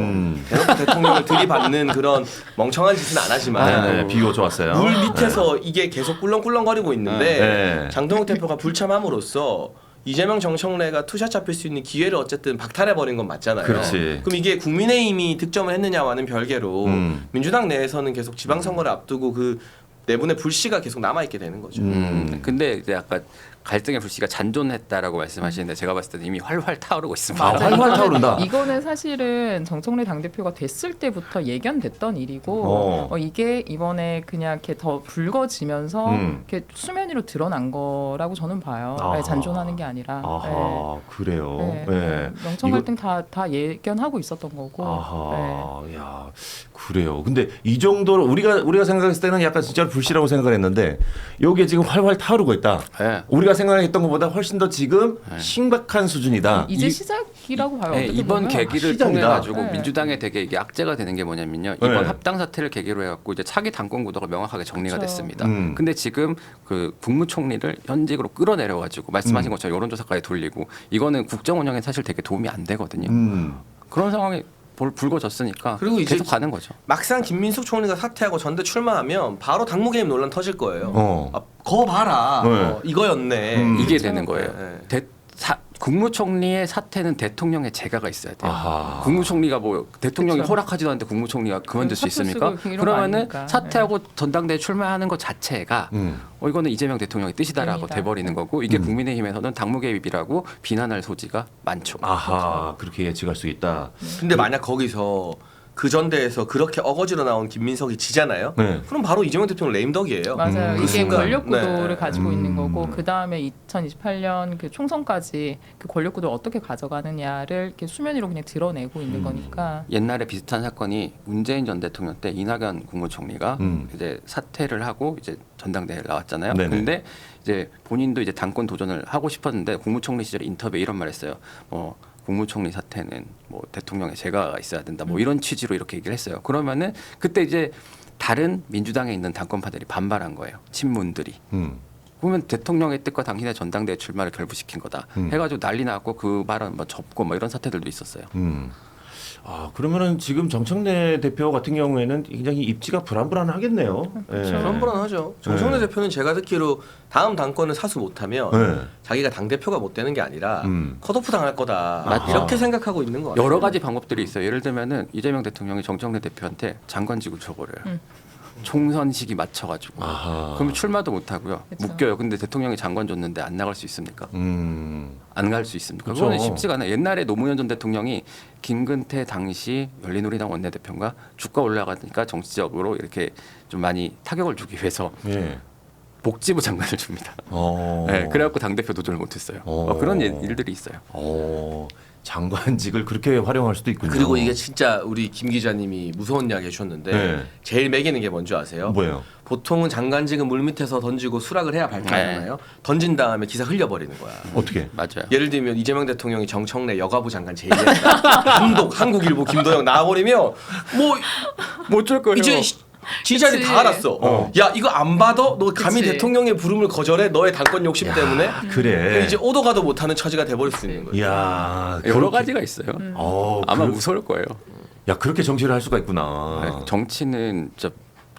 대놓고 대통령을 들이받는 그런 멍청한 짓은 안 하지만 비유 좋았어요. 물 밑에서 이게 계속 꿀렁꿀렁거리고 있는데 네. 장동혁 대표가 불참함으로써 이재명 정청래가 투샷 잡힐 수 있는 기회를 어쨌든 박탈해버린 건 맞잖아요. 그렇지. 그럼 이게 국민의힘이 득점을 했느냐와는 별개로 민주당 내에서는 계속 지방선거를 앞두고 그 내분의 불씨가 계속 남아있게 되는 거죠. 근데 이제 아까 갈등의 불씨가 잔존했다라고 말씀하시는데 제가 봤을 때는 이미 활활 타오르고 있습니다. 활활 타오른다. 이거는 사실은 정청래 당대표가 됐을 때부터 예견됐던 일이고 이게 이번에 그냥 이렇게 더 불거지면서 이렇게 수면 위로 드러난 거라고 저는 봐요. 아하. 잔존하는 게 아니라. 아하, 그래요. 네. 네. 명청 이거- 갈등 다 예견하고 있었던 거고. 아하, 야, 그래요. 근데 이 정도로 우리가 생각했을 때는 약간 진짜 불씨라고 생각을 했는데 이게 지금 활활 타오르고 있다. 네. 우리가 생각했던 것보다 훨씬 더 지금 심각한 수준이다. 이제 시작이라고 봐요. 네, 어떻게 이번 보면. 계기를 시작이다. 통해 가지고 네. 민주당에 되게 이게 악재가 되는 게 뭐냐면요. 이번 네. 합당 사태를 계기로 해갖고 이제 차기 당권 구도가 명확하게 정리가 그렇죠. 됐습니다. 근데 지금 그 국무총리를 현직으로 끌어내려 가지고 말씀하신 것처럼 여론조사까지 돌리고 이거는 국정 운영에 사실 되게 도움이 안 되거든요. 그런 상황이 불거졌으니까 그리고 이제 계속 가는 거죠. 막상 김민숙 총리가 사퇴하고 전대 출마하면 바로 당무개입 논란 터질 거예요. 거 봐라. 네. 이거였네. 이게 되는 거예요. 네. 국무총리의 사퇴는 대통령의 재가가 있어야 돼요. 아하. 국무총리가 뭐 대통령이 그쵸. 허락하지도 않는데 국무총리가 그만둘 수 사표 있습니까? 쓰고 이런 거 그러면은 아니니까. 사퇴하고 전당대회 출마하는 것 자체가 이거는 이재명 대통령의 뜻이다라고 됩니다. 돼버리는 거고 이게 국민의힘에서는 당무 개입이라고 비난할 소지가 많죠. 아하, 그렇게 예측할 수 있다. 근데 만약 거기서 그 전대에서 그렇게 어거지로 나온 김민석이 지잖아요. 네. 그럼 바로 이재명 대통령 레임덕이에요. 맞아요. 그 이게 순간. 권력 구도를 네. 가지고 있는 거고 그 다음에 2028년 그 총선까지 그 권력 구도를 어떻게 가져가느냐를 이렇게 수면 위로 그냥 드러내고 있는 거니까. 옛날에 비슷한 사건이 문재인 전 대통령 때 이낙연 국무총리가 이제 사퇴를 하고 이제 전당대회를 나왔잖아요. 네네. 근데 이제 본인도 이제 당권 도전을 하고 싶었는데 국무총리 시절에 인터뷰에 이런 말했어요. 뭐 국무총리 사퇴는 뭐 대통령의 재가가 있어야 된다. 뭐 이런 취지로 이렇게 얘기를 했어요. 그러면은 그때 이제 다른 민주당에 있는 당권파들이 반발한 거예요. 친문들이. 그러면 대통령의 뜻과 당신의 전당대회 출마를 결부시킨 거다. 해가지고 난리 났고 그 발언 뭐 접고 뭐 이런 사태들도 있었어요. 아, 그러면은 지금 정청래 대표 같은 경우에는 굉장히 입지가 불안불안하겠네요. 예. 불안불안하죠. 정청래 대표는 제가 듣기로 다음 당권을 사수 못하면 자기가 당 대표가 못 되는 게 아니라 컷오프 당할 거다. 맞죠. 이렇게 생각하고 있는 거 같아요. 여러 가지 방법들이 있어요. 예를 들면은 이재명 대통령이 정청래 대표한테 장관직을 줘버려요. 총선 시기 맞춰가지고. 아하. 그러면 출마도 못 하고요. 그쵸. 묶여요. 근데 대통령이 장관 줬는데 안 나갈 수 있습니까? 안 갈 수 있습니까? 그쵸. 그거는 쉽지가 않아요. 옛날에 노무현 전 대통령이 김근태 당시 열린우리당 원내대표가 주가 올라가니까 정치적으로 이렇게 좀 많이 타격을 주기 위해서 예. 복지부 장관을 줍니다. 네, 그래갖고 당대표 도전을 못했어요. 그런 일들이 있어요. 장관직을 그렇게 활용할 수도 있군요. 그리고 이게 진짜 우리 김 기자님이 무서운 이야기 해주셨는데 네. 제일 매기는 게 뭔지 아세요? 뭐예요? 보통은 장관직은 물 밑에서 던지고 수락을 해야 발표하잖아요. 던진 다음에 기사 흘려버리는 거야. 어떻게? 맞아요. 예를 들면 이재명 대통령이 정청래 여가부 장관 제의했다. 감독 한국일보 김도영 나와버리면 뭐 못 줄 거예요. 이제 지지자들이 그치. 다 알았어. 야 이거 안 받아? 너 감히 그치. 대통령의 부름을 거절해? 너의 당권 욕심 때문에? 그래. 이제 오도 가도 못하는 처지가 돼버릴 수 있는 거예요. 이야, 여러 그렇게- 가지가 있어요. 아마 그- 무서울 거예요. 야, 그렇게 정치를 할 수가 있구나. 네, 정치는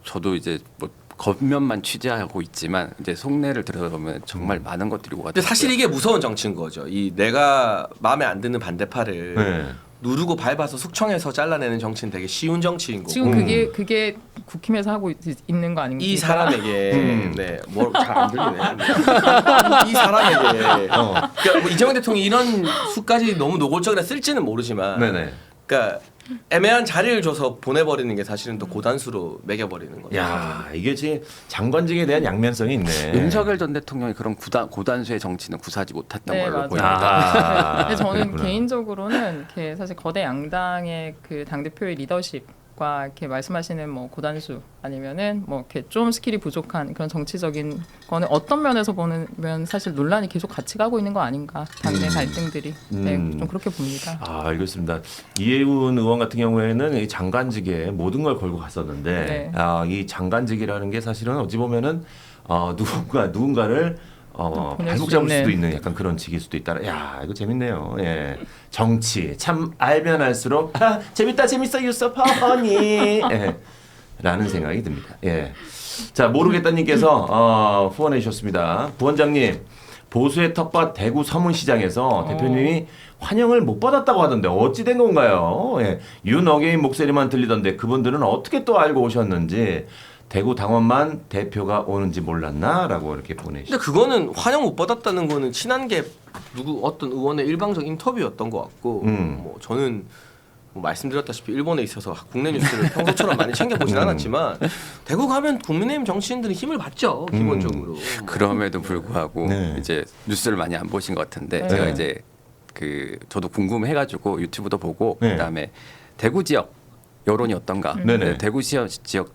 저도 이제 뭐 겉면만 취재하고 있지만 이제 속내를 들여다보면 정말 많은 것들이 오가. 근데 사실 이게 무서운 정치인 거죠. 이 내가 마음에 안 드는 반대파를 네. 누르고 밟아서 숙청해서 잘라내는 정치는 되게 쉬운 정치인 거고. 지금 그게 국힘에서 하고 있는 거 아닙니까? 이 사람에게 뭐잘안 들리네. 이 사람에게 그러니까 뭐 이재명 대통령이 이런 수까지 너무 노골적이라 쓸지는 모르지만, 네네. 그러니까 애매한 자리를 줘서 보내버리는 게 사실은 또 고단수로 매겨버리는 거죠. 야, 이게 지금 장관직에 대한 양면성이 있네. 윤석열 전 대통령이 그런 고단수의 정치는 구사하지 못했던 네, 걸로 맞아요. 보입니다. 근데 저는 그랬구나. 개인적으로는 이렇게 사실 거대 양당의 그 당 대표의 리더십과 이렇게 말씀하시는 뭐 고단수 아니면은 뭐 이렇게 좀 스킬이 부족한 그런 정치적인 거는 어떤 면에서 보면 사실 논란이 계속 같이 가고 있는 거 아닌가 당내 갈등들이 네, 좀 그렇게 봅니다. 아, 알겠습니다. 이해운 의원 같은 경우에는 이 장관직에 모든 걸 걸고 갔었는데, 네. 이 장관직이라는 게 사실은 어찌 보면은 누군가를 보낼 발목 수 잡을 수도 있는. 있는 약간 그런 직일 수도 있다. 야, 이거 재밌네요. 예, 정치 참 알면 알수록 재밌다, 재밌어, 유서 퍼니. 예, 라는 생각이 듭니다. 예, 자 모르겠다님께서 후원해 주셨습니다. 부원장님. 보수의 텃밭 대구 서문시장에서 대표님이 환영을 못 받았다고 하던데 어찌 된 건가요? 예. 윤어게인 목소리만 들리던데 그분들은 어떻게 또 알고 오셨는지 대구 당원만 대표가 오는지 몰랐나라고 이렇게 보내주셨습니다. 근데 그거는 환영 못 받았다는 거는 친한 게 어떤 의원의 일방적 인터뷰였던 것 같고, 뭐 저는 뭐 말씀드렸다시피 일본에 있어서 국내 뉴스를 평소처럼 많이 챙겨보진 않았지만 대구 가면 국민의힘 정치인들은 힘을 받죠 기본적으로. 그럼에도 불구하고 네. 이제 뉴스를 많이 안 보신 것 같은데 네. 제가 이제 저도 궁금해가지고 유튜브도 보고 네. 그다음에 대구 지역 여론이 어떤가. 네네. 대구 지역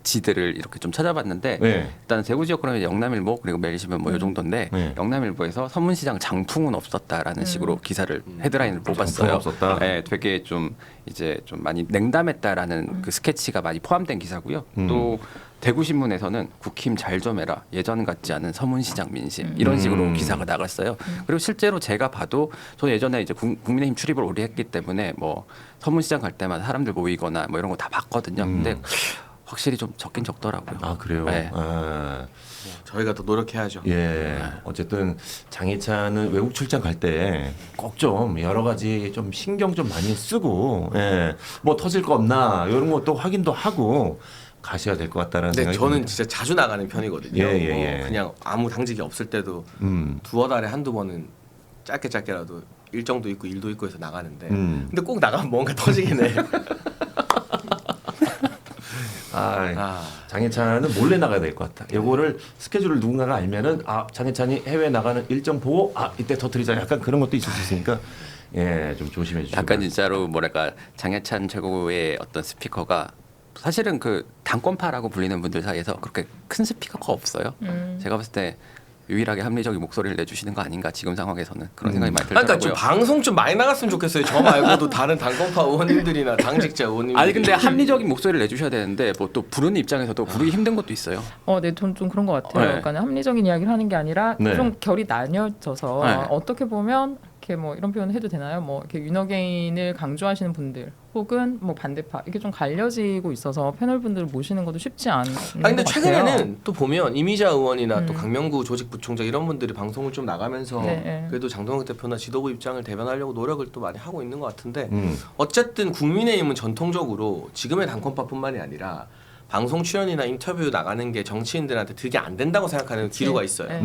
지들을 이렇게 좀 찾아봤는데 네. 일단 대구 지역 그러면 영남일보 그리고 매일신문 뭐 이 정도인데 네. 영남일보에서 서문시장 장풍은 없었다라는 식으로 기사를 헤드라인을 뽑았어요. 없었다. 네, 되게 좀 이제 좀 많이 냉담했다라는 그 스케치가 많이 포함된 기사고요. 또 대구 신문에서는 국힘 잘 좀 해라 예전 같지 않은 서문시장 민심 이런 식으로 기사가 나갔어요. 그리고 실제로 제가 봐도 저는 예전에 이제 국민의힘 출입을 오래 했기 때문에 뭐 서문시장 갈 때마다 사람들 모이거나 뭐 이런 거 다 봤거든요. 근데 확실히 좀 적긴 적더라고요. 아, 그래요? 네. 아, 저희가 더 노력해야죠. 예. 어쨌든 장희찬은 외국 출장 갈 때 꼭 좀 여러 가지 좀 신경 좀 많이 쓰고 예. 뭐 터질 거 없나 이런 것도 확인도 하고 가셔야 될 것 같다는 근데 생각이 저는 듭니다. 진짜 자주 나가는 편이거든요. 예, 예, 예. 그냥 아무 당직이 없을 때도 두어 달에 한두 번은 짧게라도 일정도 있고 일도 있고 해서 나가는데 근데 꼭 나가면 뭔가 터지긴 해. 장혜찬은 몰래 나가야 될 것 같다. 요거를 스케줄을 누군가가 알면은 장혜찬이 해외 나가는 일정 보고 이때 터뜨리자 약간 그런 것도 있을 수 있으니까 예, 좀 조심해 주시고. 약간 진짜로 뭐랄까 장혜찬 최고의 어떤 스피커가 사실은 그 당권파라고 불리는 분들 사이에서 그렇게 큰 스피커가 없어요. 제가 봤을 때 유일하게 합리적인 목소리를 내주시는 거 아닌가 지금 상황에서는 그런 생각이 많이 들더라고요. 그러니까 좀 방송 좀 많이 나갔으면 좋겠어요. 저 말고도 다른 당권파 의원님들이나 당직자 의원님들. 아니 근데 합리적인 목소리를 내주셔야 되는데 뭐 또 부르는 입장에서도 부르기 힘든 것도 있어요. 네, 전 좀 그런 것 같아요. 네. 그러니까 합리적인 이야기를 하는 게 아니라 네. 좀 결이 나뉘어져서 네. 어떻게 보면 이렇게 뭐 이런 표현 해도 되나요? 뭐 이렇게 윤호개인을 강조하시는 분들 혹은 뭐 반대파 이게 좀 갈려지고 있어서 패널 분들을 모시는 것도 쉽지 않은 근데 것 같아요. 최근에는 또 보면 이미자 의원이나 또 강명구 조직부총장 이런 분들이 방송을 좀 나가면서 네. 그래도 장동혁 대표나 지도부 입장을 대변하려고 노력을 또 많이 하고 있는 것 같은데 어쨌든 국민의힘은 전통적으로 지금의 당권파뿐만이 아니라 방송 출연이나 인터뷰 나가는 게 정치인들한테 되게 안 된다고 생각하는 기류가 있어요. 네.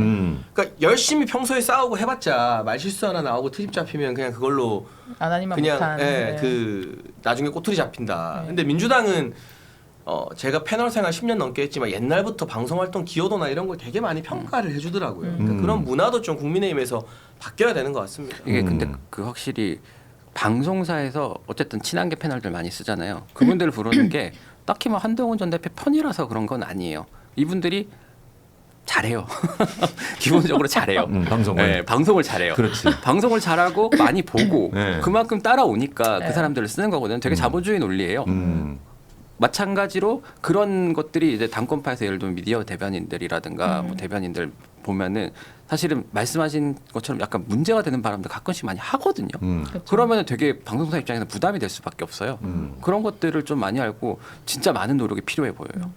그러니까 열심히 평소에 싸우고 해봤자 말실수 하나 나오고 트집 잡히면 그냥 그걸로 아나니만 그냥 못한 그 나중에 꼬투리 잡힌다. 네. 근데 민주당은 제가 패널 생활 10년 넘게 했지만 옛날부터 방송 활동 기여도나 이런 걸 되게 많이 평가를 해주더라고요. 그러니까 그런 문화도 좀 국민의힘에서 바뀌어야 되는 것 같습니다. 이게 근데 그 확실히 방송사에서 어쨌든 친한계 패널들 많이 쓰잖아요. 그분들을 부르는 게 딱히 뭐 한동훈 전 대표 편이라서 그런 건 아니에요. 이분들이 잘해요. 기본적으로 잘해요. 방송을. 네, 방송을 잘해요. 그렇지. 방송을 잘하고 많이 보고 네. 그만큼 따라오니까 네. 그 사람들을 쓰는 거거든요. 되게 자본주의 논리예요. 음. 마찬가지로 그런 것들이 이제 당권파에서 예를 들면 미디어 대변인들이라든가 뭐 대변인들 보면은 사실은 말씀하신 것처럼 약간 문제가 되는 발언들 가끔씩 많이 하거든요. 그러면은 되게 방송사 입장에서 부담이 될 수밖에 없어요. 그런 것들을 좀 많이 알고 진짜 많은 노력이 필요해 보여요.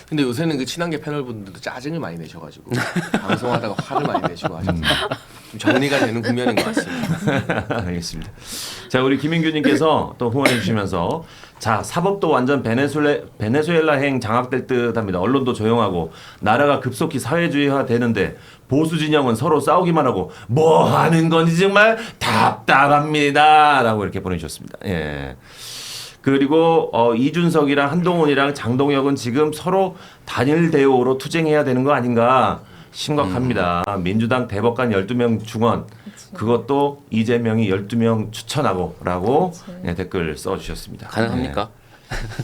근데 요새는 그 친한계 패널 분들도 짜증을 많이 내셔가지고 방송하다가 화를 많이 내시고 하셔서 좀 정리가 되는 국면인 것 같습니다. 알겠습니다. 자, 우리 김인규님께서 또 후원해 주시면서 자, 사법도 완전 베네수엘라행 장악될 듯합니다. 언론도 조용하고 나라가 급속히 사회주의화 되는데 보수 진영은 서로 싸우기만 하고 뭐 하는 건지 정말 답답합니다라고 이렇게 보내주셨습니다. 예. 그리고 이준석이랑 한동훈이랑 장동혁은 지금 서로 단일 대우로 투쟁해야 되는 거 아닌가 심각합니다. 민주당 대법관 12명 중원 그것도 이재명이 12명 추천하고 예, 댓글 써주셨습니다. 가능합니까?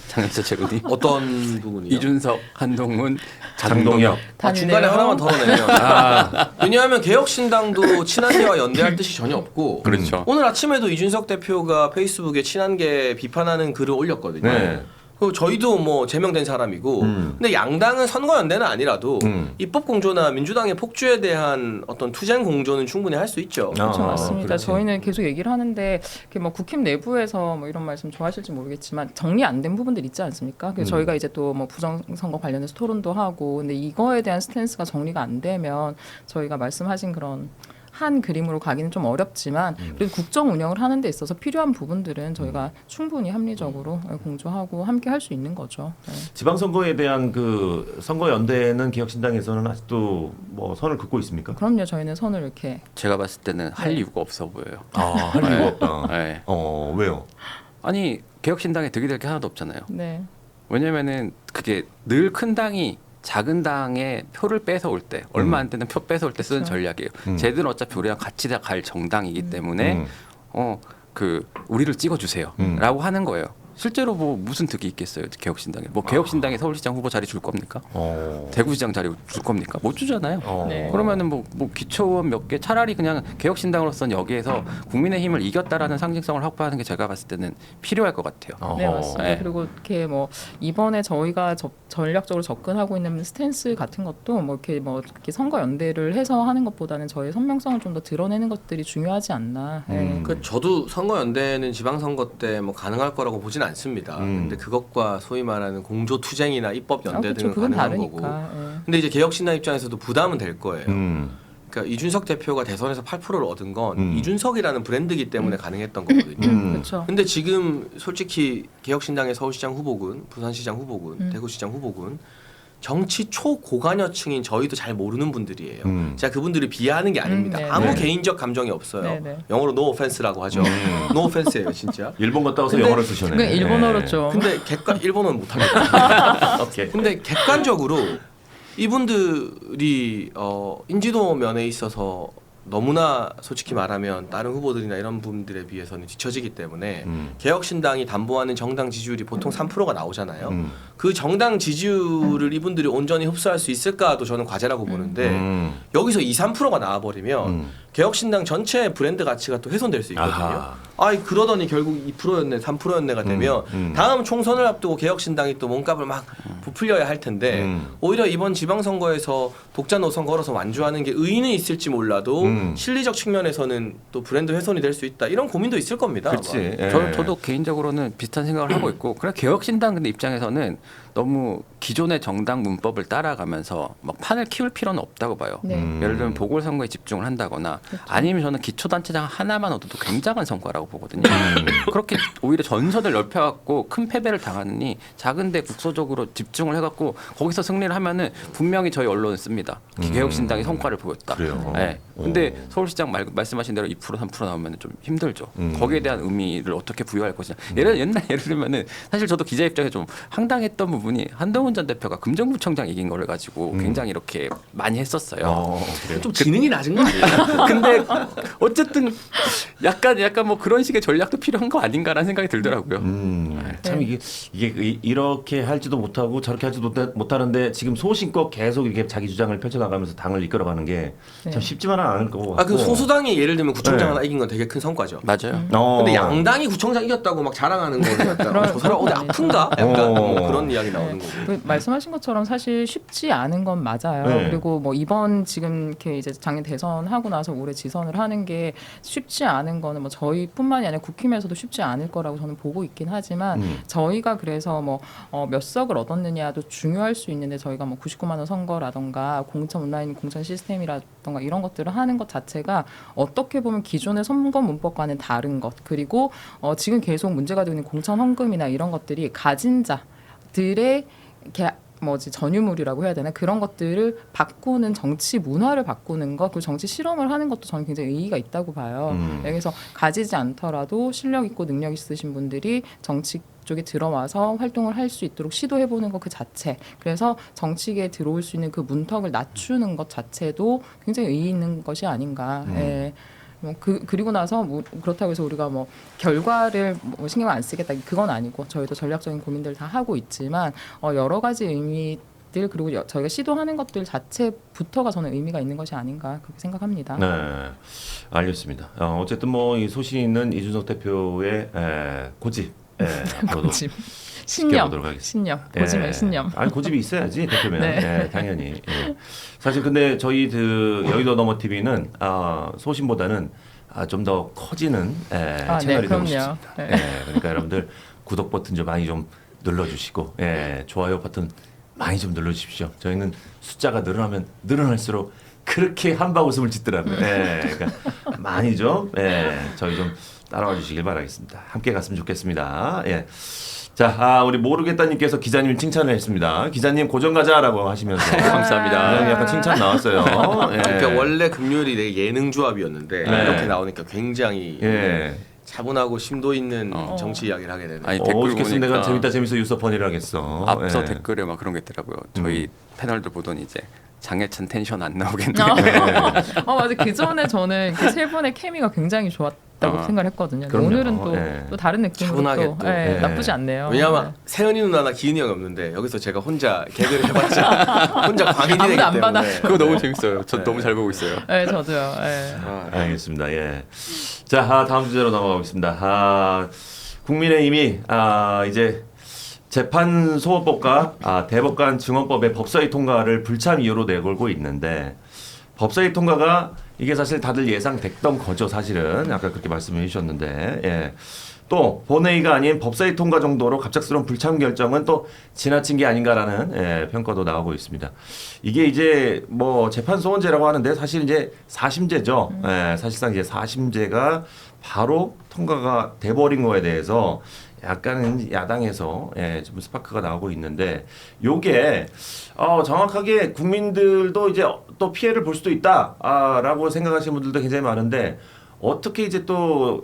장현수 최고님. 어떤 부분이요? 이준석, 한동훈, 장동혁. 중간에 하나만 덜어내면 왜냐하면 개혁신당도 친한계와 연대할 뜻이 전혀 없고 그렇죠. 오늘 아침에도 이준석 대표가 페이스북에 친한계 비판하는 글을 올렸거든요. 네. 그 저희도 뭐 제명된 사람이고 근데 양당은 선거연대는 아니라도 입법공조나 민주당의 폭주에 대한 어떤 투쟁 공조는 충분히 할 수 있죠. 그렇죠, 맞습니다. 그렇지. 저희는 계속 얘기를 하는데 이렇게 뭐 국힘 내부에서 뭐 이런 말씀 좋아하실지 모르겠지만 정리 안 된 부분들 있지 않습니까? 그래서 저희가 이제 또 뭐 부정선거 관련해서 토론도 하고 근데 이거에 대한 스탠스가 정리가 안 되면 저희가 말씀하신 그런 한 그림으로 가기는 좀 어렵지만 그래도 국정 운영을 하는 데 있어서 필요한 부분들은 저희가 충분히 합리적으로 공조하고 함께 할 수 있는 거죠. 네. 지방선거에 대한 그 선거 연대는 개혁신당에서는 아직도 뭐 선을 긋고 있습니까? 그럼요. 저희는 선을 이렇게 제가 봤을 때는 할 이유가 없어 보여요. 할 이유가 없다. 네. 왜요? 아니 개혁신당에 득이 될 게 하나도 없잖아요. 네. 왜냐면은 그게 늘 큰 당이 작은 당의 표를 뺏어올 때 얼마 안 되는 표 뺏어올 때 쓰는 전략이에요. 쟤들은 어차피 우리랑 같이 갈 정당이기 때문에 그 우리를 찍어주세요라고 하는 거예요. 실제로 뭐 무슨 득이 있겠어요, 개혁신당에? 뭐 개혁신당에 서울시장 후보 자리 줄 겁니까? 대구시장 자리 줄 겁니까? 못 주잖아요. 네. 그러면은 뭐 기초의원 몇 개 차라리 그냥 개혁신당으로서는 여기에서 국민의힘을 이겼다라는 상징성을 확보하는 게 제가 봤을 때는 필요할 것 같아요. 네 맞습니다. 네. 그리고 이렇게 뭐 이번에 저희가 전략적으로 접근하고 있는 스탠스 같은 것도 뭐 이렇게 선거 연대를 해서 하는 것보다는 저희 선명성을 좀 더 드러내는 것들이 중요하지 않나. 네. 그 저도 선거연대는 지방선거 때 뭐 가능할 거라고 보진 않습니다. 근데 그것과 소위 말하는 공조투쟁이나 입법 연대 그렇죠. 등은 그건 가능한 거고. 다르니까. 예. 근데 이제 개혁신당 입장에서도 부담은 될 거예요. 그러니까 이준석 대표가 대선에서 8%를 얻은 건 이준석이라는 브랜드이기 때문에 가능했던 거거든요. 그렇죠. 근데 지금 솔직히 개혁신당의 서울시장 후보군, 부산시장 후보군, 대구시장 후보군 정치 초고관여층인 저희도 잘 모르는 분들이에요. 제가 그분들을 비하하는 게 아닙니다. 네, 아무 네. 개인적 감정이 없어요. 네. 영어로 no offense라고 하죠. no offense예요, 진짜. 일본 갔다 와서 근데 영어를 쓰시네. 그게 일본어로 예. 좀. 근데 일본어는 못합니다. 오케이. 근데 객관적으로 이분들이 인지도 면에 있어서 너무나 솔직히 말하면 다른 후보들이나 이런 분들에 비해서는 뒤처지기 때문에 개혁신당이 담보하는 정당 지지율이 보통 3%가 나오잖아요. 그 정당 지지율을 이분들이 온전히 흡수할 수 있을까도 저는 과제라고 보는데 여기서 2, 3%가 나와버리면 개혁신당 전체 브랜드 가치가 또 훼손될 수 있거든요. 아하. 아이 그러더니 결국 2%였네, 3%였네가 되면 다음 총선을 앞두고 개혁신당이 또 몸값을 막 부풀려야 할 텐데 오히려 이번 지방선거에서 독자 노선 걸어서 완주하는 게 의의는 있을지 몰라도 실리적 측면에서는 또 브랜드 훼손이 될 수 있다 이런 고민도 있을 겁니다. 그렇지. 예. 저도 개인적으로는 비슷한 생각을 하고 있고 그래 개혁신당 근데 입장에서는 너무 기존의 정당 문법을 따라가면서 막 판을 키울 필요는 없다고 봐요. 네. 예를 들면 보궐선거에 집중을 한다거나 아니면 저는 기초단체장 하나만 얻어도 굉장한 성과라고 보거든요. 그렇게 오히려 전선을 넓혀갖고 큰 패배를 당하느니 작은데 국소적으로 집중을 해갖고 거기서 승리를 하면은 분명히 저희 언론은 씁니다. 개혁신당이 성과를 보였다. 그래요? 네. 근데 서울시장 말씀하신 대로 2% 3% 나오면 좀 힘들죠. 거기에 대한 의미를 어떻게 부여할 것이냐. 예를 들면은 사실 저도 기자 입장에 좀 황당했던 부분이 한동훈 전 대표가 금정구청장 이긴 거를 가지고 굉장히 이렇게 많이 했었어요. 그래요? 좀 지능이 낮은 거 아니에요? 근데 어쨌든 약간 뭐 그런 식의 전략도 필요한 거 아닌가라는 생각이 들더라고요. 참 이게 이렇게 할지도 못하고 저렇게 할지도 못하는데 지금 소신껏 계속 이렇게 자기 주장을 펼쳐나가면서 당을 이끌어가는 게 참 네. 쉽지만은 않을 거고. 그 소수당이 예를 들면 구청장 네. 하나 이긴 건 되게 큰 성과죠. 맞아요. 근데 양당이 구청장 이겼다고 막 자랑하는 거는 약간 저 사람 어디 아픈가? 약간 뭐 그런 이야기 나오는 거고. 그 말씀하신 것처럼 사실 쉽지 않은 건 맞아요. 네. 그리고 뭐 이번 지금 이렇게 이제 작년 대선 하고 나서 올해 지선을 하는 게 쉽지 않은 거는 뭐 저희뿐만이 아니라 국힘에서도 쉽지 않을 거라고 저는 보고 있긴 하지만 저희가 그래서 뭐 몇 석을 얻었느냐도 중요할 수 있는데 저희가 뭐 99만 원 선거라던가 공천 온라인 공천 시스템이라던가 이런 것들을 하는 것 자체가 어떻게 보면 기존의 선거 문법과는 다른 것 그리고 지금 계속 문제가 되고 있는 공천 헌금이나 이런 것들이 가진 자들의 전유물이라고 해야 되나 그런 것들을 바꾸는 정치 문화를 바꾸는 것 그리고 정치 실험을 하는 것도 저는 굉장히 의의가 있다고 봐요. 그래서 가지지 않더라도 실력 있고 능력 있으신 분들이 정치 쪽에 들어와서 활동을 할 수 있도록 시도해보는 것 그 자체 그래서 정치계에 들어올 수 있는 그 문턱을 낮추는 것 자체도 굉장히 의의 있는 것이 아닌가. 예. 그리고 나서 뭐 그렇다고 해서 우리가 뭐 결과를 뭐 신경 안 쓰겠다 그건 아니고 저희도 전략적인 고민들 다 하고 있지만 여러 가지 의미들 그리고 저희가 시도하는 것들 자체부터가 저는 의미가 있는 것이 아닌가 그렇게 생각합니다. 네, 알겠습니다. 어쨌든 뭐 이 소신 있는 이준석 대표의 고집, 앞으로도 고집. 신념, 지켜보도록 하겠습니다. 신념, 고집의 신념. 아니 고집이 있어야지 대표면. 네. 당연히. 예. 사실 근데 저희 여의도 넘어 TV는 소신보다는 좀 더 커지는 채널이 되고 그럼요. 싶습니다. 네. 그러니까 여러분들 구독 버튼 좀 많이 좀 눌러주시고, 좋아요 버튼 많이 좀 눌러주십시오. 저희는 숫자가 늘어나면 늘어날수록 그렇게 한방 웃음을 짓더라고요. 그러니까 많이 좀 저희 좀 따라와 주시길 바라겠습니다. 함께 갔으면 좋겠습니다. 자, 우리 모르겠다님께서 기자님 칭찬을 했습니다. 기자님 고정 가자라고 하시면서 감사합니다. 약간 칭찬 나왔어요. 그러니까 원래 금요일이 되게 예능 조합이었는데 이렇게 나오니까 굉장히 차분하고 심도 있는 정치 이야기를 하게 되네요. 아니, 댓글 어저께서 내가 보니까 재밌다 재밌어 유서펀이라 하겠어. 앞서 댓글에 막 그런 게 있더라고요. 저희 패널들 보더니 이제 장해찬 텐션 안 나오겠네. 맞아. 그 전에 저는 이렇게 세 분의 케미가 굉장히 좋았다고 생각을 했거든요. 그럼요. 오늘은 또 다른 느낌으로 차분하게 또 또. 나쁘지 않네요. 왜냐하면 세연이 누나나 기은이 형이 없는데 여기서 제가 혼자 개그를 해봤자 혼자 광인이 되기 아무도 안 받아. 때문에 그거 너무 재밌어요. 저 너무 잘 보고 있어요. 네, 저도요. 네. 알겠습니다. 자, 다음 주제로 넘어가겠습니다. 국민의힘이 이제 재판소원법과 대법관 증언법의 법사위 통과를 불참 이유로 내걸고 있는데 법사위 통과가 이게 사실 다들 예상됐던 거죠, 사실은. 아까 그렇게 말씀해 주셨는데. 예. 또 본회의가 아닌 법사위 통과 정도로 갑작스러운 불참 결정은 또 지나친 게 아닌가라는 평가도 나오고 있습니다. 이게 이제 뭐 재판 소원제라고 하는데 사실 이제 4심제죠. 사실상 이제 4심제가 바로 통과가 돼버린 거에 대해서 약간은 야당에서 좀 스파크가 나오고 있는데 요게 정확하게 국민들도 이제 또 피해를 볼 수도 있다라고 생각하시는 분들도 굉장히 많은데 어떻게 이제 또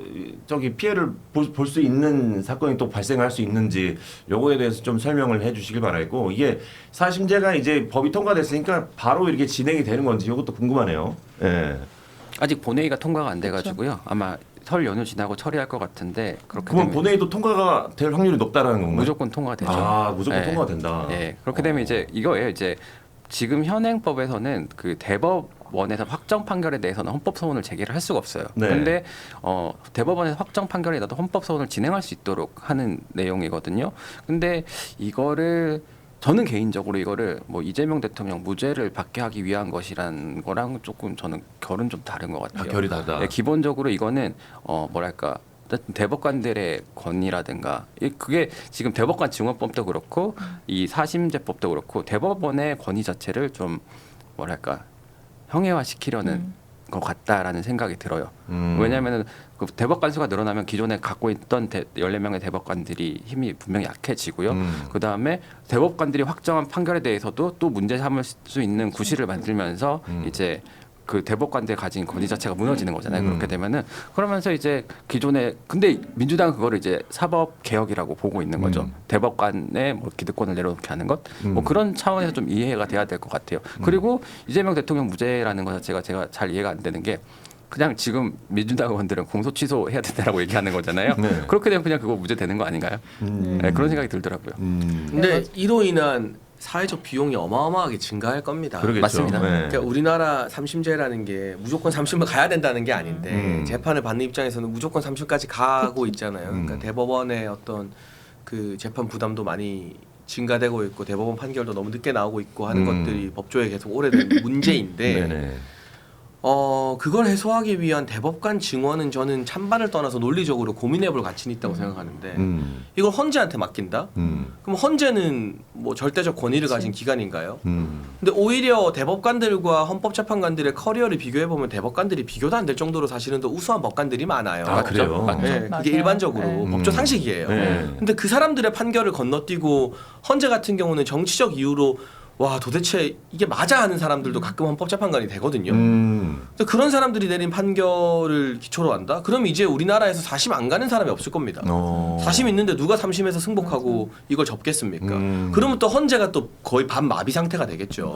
저기 피해를 볼 수 있는 사건이 또 발생할 수 있는지 요거에 대해서 좀 설명을 해주시길 바라고 이게 4심제가 이제 법이 통과됐으니까 바로 이렇게 진행이 되는 건지 이것도 궁금하네요. 예. 아직 본회의가 통과가 안 돼가지고요. 아마 설 연휴 지나고 처리할 것 같은데 그렇게 그러면 되면 본회의도 통과가 될 확률이 높다라는 건가요? 무조건 통과가 되죠. 아, 무조건 네. 통과가 된다. 네. 그렇게 되면 이제 이거예요. 이제 지금 현행법에서는 그 대법원에서 확정 판결에 대해서는 헌법 소원을 제기를 할 수가 없어요. 네. 그런데 대법원에서 확정 판결에 나도 헌법 소원을 진행할 수 있도록 하는 내용이거든요. 근데 이거를 저는 개인적으로 이거를 뭐 이재명 대통령 무죄를 받게 하기 위한 것이란 거랑 조금 저는 결은 좀 다른 것 같아요. 결이 다르다. 네, 기본적으로 이거는 뭐랄까 대법관들의 권위라든가 그게 지금 대법관 증언법도 그렇고 이 사심제법도 그렇고 대법원의 권위 자체를 좀 뭐랄까 형해화시키려는 것 같다라는 생각이 들어요. 왜냐하면 그 대법관 수가 늘어나면 기존에 갖고 있던 14명의 대법관들이 힘이 분명히 약해지고요. 그다음에 대법관들이 확정한 판결에 대해서도 또 문제 삼을 수 있는 구실을 만들면서 이제 그 대법관들 가진 권위 자체가 무너지는 거잖아요. 그렇게 되면은 그러면서 이제 기존에 근데 민주당은 그거를 이제 사법 개혁이라고 보고 있는 거죠. 대법관의 뭐 기득권을 내려놓게 하는 것, 뭐 그런 차원에서 좀 이해가 돼야 될 것 같아요. 그리고 이재명 대통령 무죄라는 것 자체가 제가 잘 이해가 안 되는 게 그냥 지금 민주당 의원들은 공소 취소해야 된다라고 얘기하는 거잖아요. 네. 그렇게 되면 그냥 그거 무죄 되는 거 아닌가요? 네, 그런 생각이 들더라고요. 근데 이로 인한 사회적 비용이 어마어마하게 증가할 겁니다. 그러겠죠. 맞습니다. 네. 그러니까 우리나라 3심제라는 게 무조건 3심을 가야 된다는 게 아닌데 재판을 받는 입장에서는 무조건 3심까지 가고 있잖아요. 그러니까 대법원의 어떤 그 재판 부담도 많이 증가되고 있고 대법원 판결도 너무 늦게 나오고 있고 하는 것들이 법조에 계속 오래된 문제인데 네네. 그걸 해소하기 위한 대법관 증언은 저는 찬반을 떠나서 논리적으로 고민해볼 가치는 있다고 생각하는데 이걸 헌재한테 맡긴다? 그럼 헌재는 뭐 절대적 권위를 가진 기관인가요? 근데 오히려 대법관들과 헌법재판관들의 커리어를 비교해보면 대법관들이 비교도 안 될 정도로 사실은 더 우수한 법관들이 많아요. 아, 그래요? 네, 그게 맞아요. 일반적으로 네. 법조 상식이에요. 네. 근데 그 사람들의 판결을 건너뛰고 헌재 같은 경우는 정치적 이유로 와 도대체 이게 맞아 하는 사람들도 가끔 헌법재판관이 되거든요. 근데 그런 사람들이 내린 판결을 기초로 한다? 그럼 이제 우리나라에서 4심 안 가는 사람이 없을 겁니다. 4심 있는데 누가 3심에서 승복하고 이걸 접겠습니까? 그러면 또 헌재가 또 거의 반마비 상태가 되겠죠.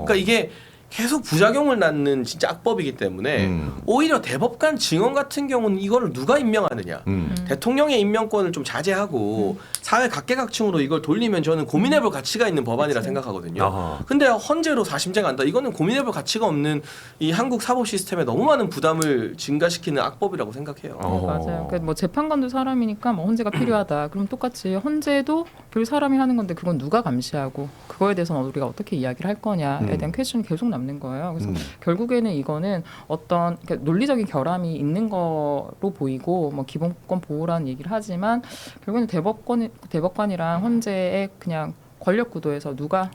그러니까 이게 계속 부작용을 낳는 진짜 악법이기 때문에 오히려 대법관 증언 같은 경우는 이거를 누가 임명하느냐 대통령의 임명권을 좀 자제하고 사회 각계각층으로 이걸 돌리면 저는 고민해볼 가치가 있는 법안이라 생각하거든요. 아하. 근데 헌재로 4심제 간다 이거는 고민해볼 가치가 없는 이 한국 사법 시스템에 너무 많은 부담을 증가시키는 악법이라고 생각해요. 네, 맞아요. 그러니까 뭐 재판관도 사람이니까 뭐 헌재가 필요하다. 그럼 똑같이 헌재도 결국 사람이 하는 건데 그건 누가 감시하고 그거에 대해서는 우리가 어떻게 이야기를 할 거냐에 대한 퀘스천이 계속 남는 거예요. 그래서 결국에는 이거는 어떤 그러니까 논리적인 결함이 있는 거로 보이고 뭐 기본권 보호라는 얘기를 하지만 결국에는 대법관이랑 헌재의 그냥 권력 구도에서 누가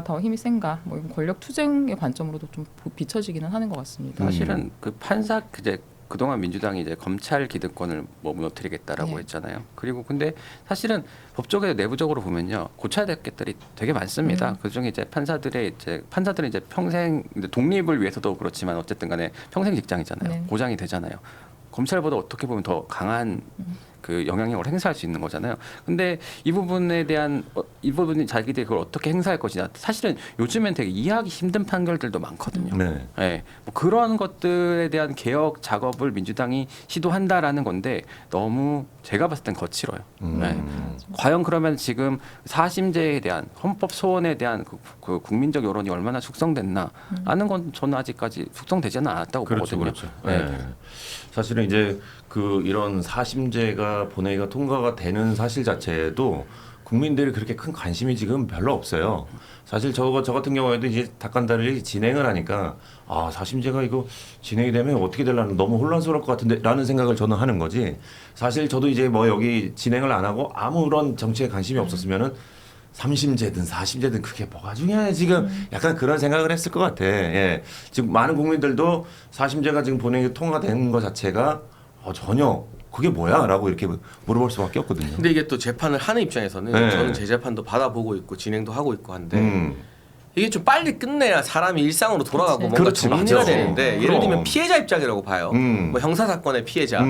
더 힘이 센가 뭐 이런 권력 투쟁의 관점으로도 좀 비춰지기는 하는 것 같습니다. 사실은 그 판사 이제 그동안 민주당이 이제 검찰 기득권을 뭐 무너뜨리겠다라고 네. 했잖아요. 그리고 근데 사실은 법조계 내부적으로 보면요 고쳐야 될 것들이 되게 많습니다. 그중에 이제 판사들은 이제 평생 독립을 위해서도 그렇지만 어쨌든간에 평생 직장이잖아요. 네. 보장이 되잖아요. 검찰보다 어떻게 보면 더 강한 그 영향력을 행사할 수 있는 거잖아요. 근데 이 부분에 대한 이 부분이 자기들이 그걸 어떻게 행사할 것이냐. 사실은 요즘엔 되게 이해하기 힘든 판결들도 많거든요. 네. 네, 뭐 그런 것들에 대한 개혁 작업을 민주당이 시도한다라는 건데 너무 제가 봤을 땐 거칠어요. 네. 과연 그러면 지금 4심제에 대한 헌법 소원에 대한 그 국민적 여론이 얼마나 숙성됐나라는 건 저는 아직까지 숙성되지는 않았다고 그렇죠, 보거든요. 그렇죠. 네. 사실은 이제 그 이런 4심제가 본회의가 통과가 되는 사실 자체도 국민들이 그렇게 큰 관심이 지금 별로 없어요. 사실 저 같은 경우에도 이제 닭간다를 진행을 하니까 아 사심제가 이거 진행이 되면 어떻게 되려나 너무 혼란스러울 것 같은데라는 생각을 저는 하는 거지. 사실 저도 이제 뭐 여기 진행을 안 하고 아무런 정치에 관심이 없었으면은 3심제든 4심제든 그게 뭐가 중요해 지금 약간 그런 생각을 했을 것 같아. 예. 지금 많은 국민들도 4심제가 지금 본회의 통과된 것 자체가 전혀 그게 뭐야라고 이렇게 물어볼 수밖에 없거든요. 근데 이게 또 재판을 하는 입장에서는 네. 저는 재재판도 받아보고 있고 진행도 하고 있고 한데 이게 좀 빨리 끝내야 사람이 일상으로 돌아가고 그치. 뭔가 그렇지, 정리가 맞아. 되는데 예를 그럼. 들면 피해자 입장이라고 봐요. 뭐 형사 사건의 피해자.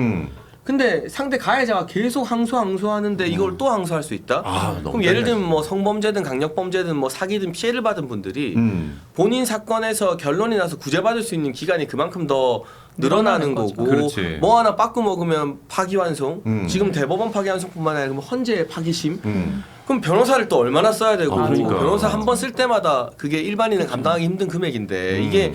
근데 상대 가해자가 계속 항소하는데 이걸 또 항소할 수 있다? 너무 그럼 예를 짜증나지. 들면 뭐 성범죄든 강력범죄든 뭐 사기든 피해를 받은 분들이 본인 사건에서 결론이 나서 구제받을 수 있는 기간이 그만큼 더 늘어나는 늘어나는 거죠. 거고 그렇지. 뭐 하나 빠꾸 먹으면 파기환송 지금 대법원 파기환송뿐만 아니라 헌재 파기심 그럼 변호사를 또 얼마나 써야 되고 그러니까. 변호사 한 번 쓸 때마다 그게 일반인은 감당하기 힘든 금액인데 이게